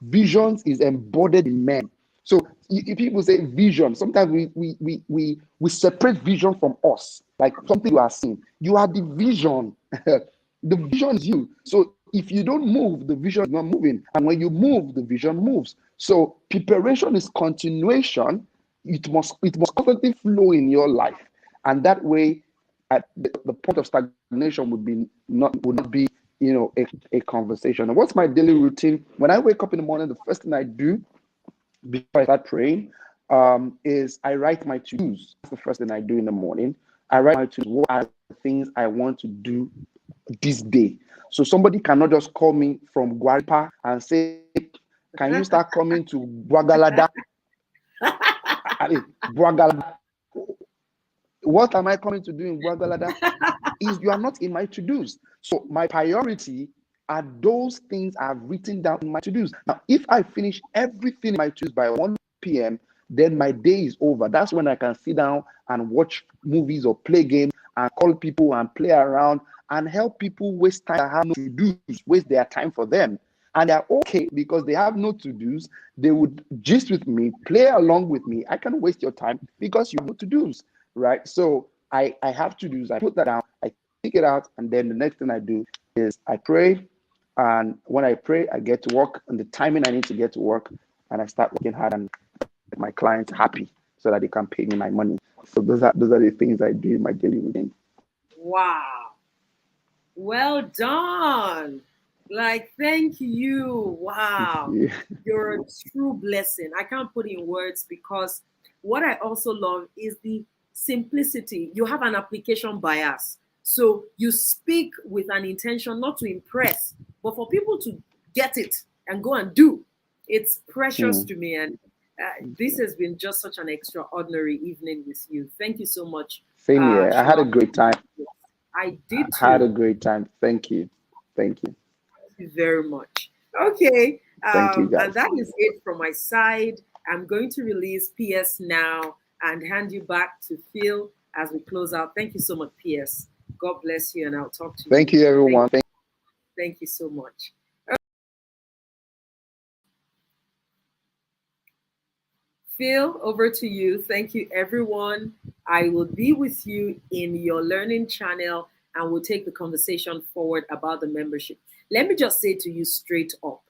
Vision is embodied in men. So if people say vision, sometimes we separate vision from us, like something you are seeing. You are the vision. The vision is you. So if you don't move, the vision is not moving. And when you move, the vision moves. So preparation is continuation. It must constantly flow in your life. And that way, at the point of stagnation would not be a conversation. And what's my daily routine? When I wake up in the morning, the first thing I do before I start praying is I write my to-dos. That's the first thing I do in the morning. I write my to-dos. What are the things I want to do this day? So somebody cannot just call me from Guaripa and say, can you start coming to Guagalada? Guagalada. What am I coming to do in Guagalada? Is you are not in my to-dos. So my priority are those things I've written down in my to-dos. Now, if I finish everything in my to-dos by 1 p.m., then my day is over. That's when I can sit down and watch movies or play games and call people and play around and help people waste time that have no to-dos, waste their time for them. And they're okay because they have no to-dos. They would gist with me, play along with me. I can waste your time because you have no to-dos, right? So I have to-dos. I put that down, I take it out, and then the next thing I do is I pray. And when I pray, I get to work on the timing I need to get to work, and I start working hard and make my clients happy so that they can pay me my money. So those are the things I do in my daily routine. Wow. Well done. Thank you. Wow. Yeah. You're a true blessing. I can't put it in words because what I also love is the simplicity. You have an application bias. So you speak with an intention not to impress, but for people to get it and go and do. It's precious to me. And this has been just such an extraordinary evening with you. Thank you so much. Same here. I had a great time. I did too. Had a great time. Thank you. Thank you. Thank you very much. Okay. Thank you, guys. And that is it from my side. I'm going to release PS now and hand you back to Phil as we close out. Thank you so much, PS. God bless you, and I'll talk to you. Thank you, everyone. Thank you so much. Phil, over to you. Thank you, everyone. I will be with you in your learning channel and we'll take the conversation forward about the membership. Let me just say to you straight up,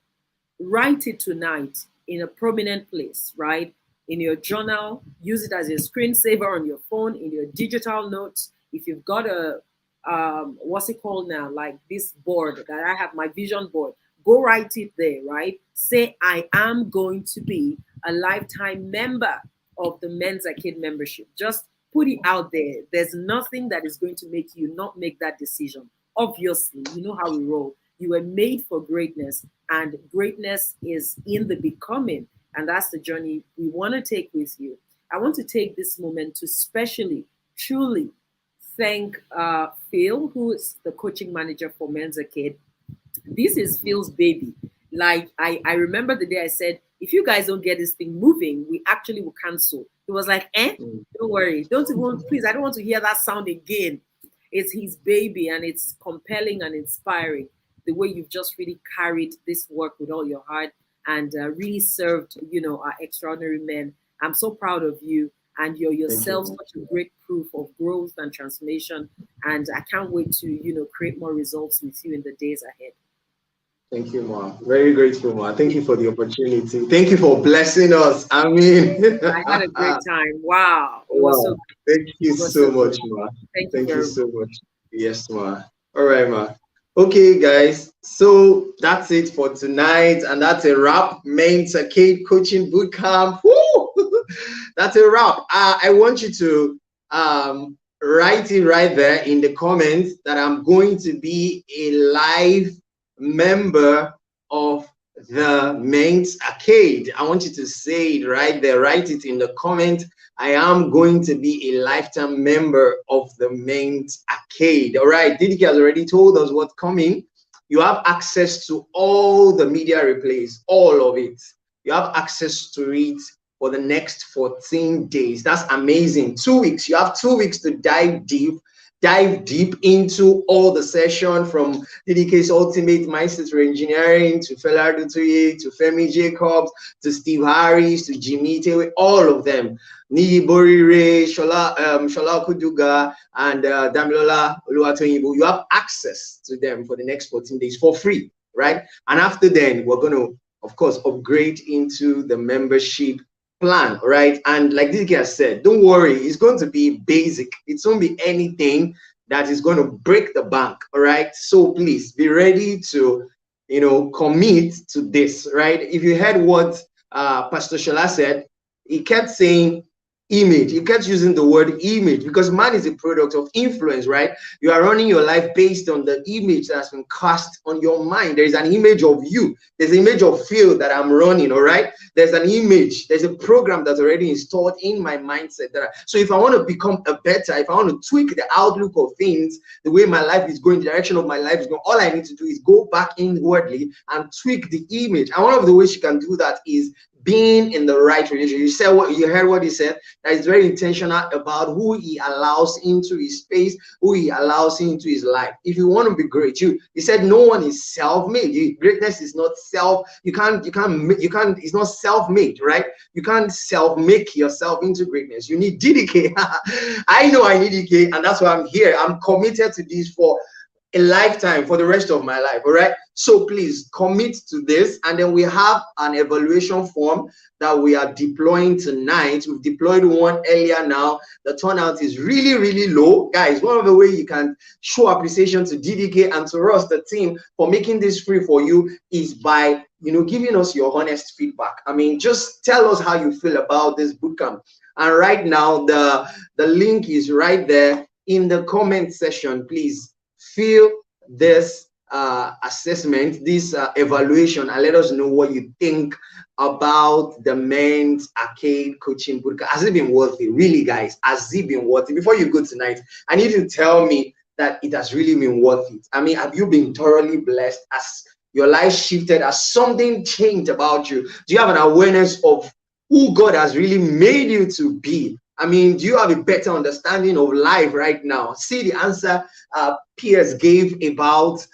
write it tonight in a prominent place, right? In your journal, use it as a screensaver on your phone, in your digital notes. If you've got a, what's it called now? Like this board that I have, my vision board, go write it there, right? Say, I am going to be a lifetime member of the Men's Arcade membership. Just put it out there. There's nothing that is going to make you not make that decision. Obviously, you know how we roll. You were made for greatness, and greatness is in the becoming. And that's the journey we want to take with you. I want to take this moment to specially, truly thank Phil, who is the coaching manager for Men's Arcade. This is Phil's baby. Like, I remember the day I said, if you guys don't get this thing moving, we actually will cancel. He was like, don't worry. Don't even, please, I don't want to hear that sound again. It's his baby, and it's compelling and inspiring the way you've just really carried this work with all your heart and really served, our extraordinary men. I'm so proud of you, and you're yourself such a great proof of growth and transformation. And I can't wait to, create more results with you in the days ahead. Thank you, Ma. Very grateful, Ma. Thank you for the opportunity. Thank you for blessing us. I mean, I had a great time. Wow. Wow. Thank you so much, Ma. Thank you so much. Yes, Ma. All right, Ma. Okay, guys. So that's it for tonight. And that's a wrap. Men's Arcade Coaching Bootcamp. Woo! That's a wrap. I want you to write it right there in the comments that I'm going to be a live member of the Men's Arcade. I want you to say it right there. Write it in the comment. I am going to be a lifetime member of the Men's Arcade. All right, Didiki has already told us what's coming. You have access to all the media replays, all of it. You have access to it for the next 14 days. That's amazing. 2 weeks. You have 2 weeks to dive deep into all the session, from DDK's Ultimate Mindset Engineering to Fela Dutuye to Femi Jacobs to Steve Harris to Jimmy Tewe, all of them. Niyi Borire, Shola Okodugha, and Damilola Oluwatoyinbo. You have access to them for the next 14 days for free, right? And after then, we're going to, of course, upgrade into the membership plan, right? And like DK has said, don't worry, it's going to be basic. It's going to be anything that is going to break the bank, all right? So please be ready to, commit to this, right? If you heard what Pastor Shola said, he kept saying image. He kept using the word image because man is a product of influence, right? You are running your life based on the image that's been cast on your mind. There is an image of you. There's an image of Phil that I'm running, all right? There's an image. There's a program that's already installed in my mindset. So if I want to become a better, if I want to tweak the outlook of things, the way my life is going, the direction of my life is going, all I need to do is go back inwardly and tweak the image. And one of the ways you can do that is being in the right relationship. You said what you heard what he said, that is very intentional about who he allows into his space, who he allows into his life. If you want to be great, he said no one is self-made. Greatness is not it's not self-made, right? You can't self-make yourself into greatness. You need DDK. I know I need DDK, and that's why I'm here. I'm committed to this for a lifetime, for the rest of my life. All right, so please commit to this. And then we have an evaluation form that we are deploying tonight. We've deployed one earlier now. The turnout is really, really low, guys. One of the way you can show appreciation to DDK and to us, the team, for making this free for you is by giving us your honest feedback. I mean, just tell us how you feel about this bootcamp. And right now the link is right there in the comment section. Please fill this assessment, this evaluation, and let us know what you think about the Men's Arcade Coaching Bootcamp. Has it been worth it? Really, guys, has it been worth it? Before you go tonight, I need you to tell me that it has really been worth it. I mean, have you been thoroughly blessed? As your life shifted? Has something changed about you? Do you have an awareness of who God has really made you to be? I mean, do you have a better understanding of life right now? See the answer Piers gave about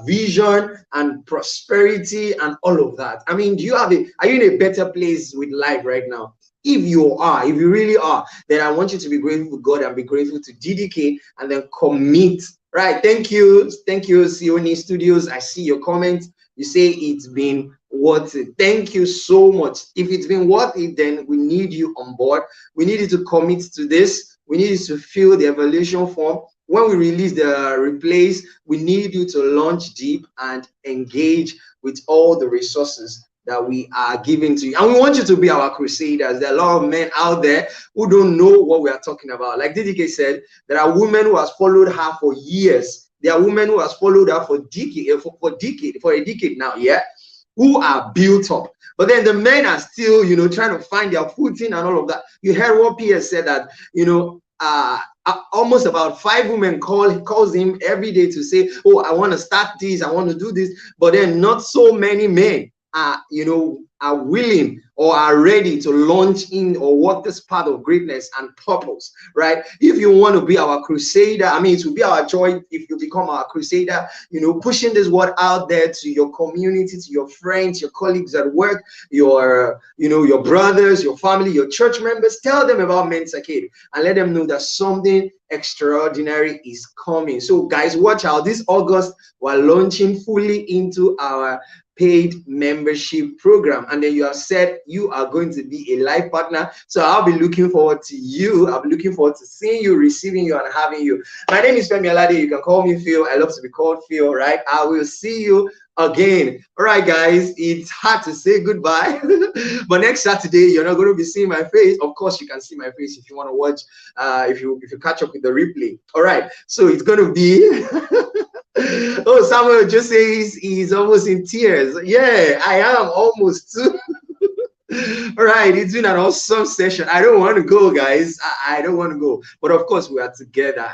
vision and prosperity and all of that. I mean, are you in a better place with life right now? If you really are, then I want you to be grateful to God and be grateful to DDK and then commit. Right. Thank you, Sioni Studios. I see your comments. You say it's been worth it. Thank you so much. If it's been worth it, then we need you on board. We need you to commit to this. We need you to fill the evaluation form. When we release the replays, we need you to launch deep and engage with all the resources that we are giving to you. And we want you to be our crusaders. There are a lot of men out there who don't know what we are talking about. Like DDK said, there are women who has followed her for years. There are women who has followed her for a decade now, yeah, who are built up. But then the men are still, trying to find their footing and all of that. You heard what Pierre said that, almost about 5 women calls him every day to say, oh, I want to start this, I want to do this. But then not so many men are willing or are ready to launch in or walk this path of greatness and purpose, right? If you want to be our crusader, it will be our joy if you become our crusader, pushing this word out there to your community, to your friends, your colleagues at work, your brothers, your family, your church members. Tell them about Mentorship and let them know that something extraordinary is coming. So guys, watch out. This August, we're launching fully into our paid membership program, and then you have said you are going to be a life partner. So I'll be looking forward to you. I'll be looking forward to seeing you, receiving you, and having you. My name is Femi Alade. You can call me Phil. I love to be called Phil, right? I will see you again. All right, guys, it's hard to say goodbye, but next Saturday you're not going to be seeing my face. Of course, you can see my face if you want to watch, if you catch up with the replay. All right, so it's going to be oh, Samuel just says he's almost in tears. Yeah, I am almost too. All right, it's been an awesome session. I don't want to go, guys. I don't want to go, but of course we are together.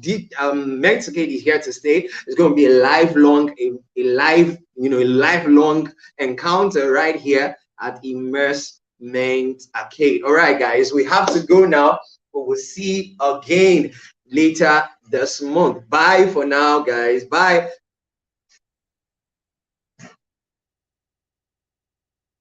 Mentorship is here to stay. It's going to be a lifelong encounter right here at Immerse Arcade. All right, guys, we have to go now, but we'll see again later this month. Bye for now, guys. Bye.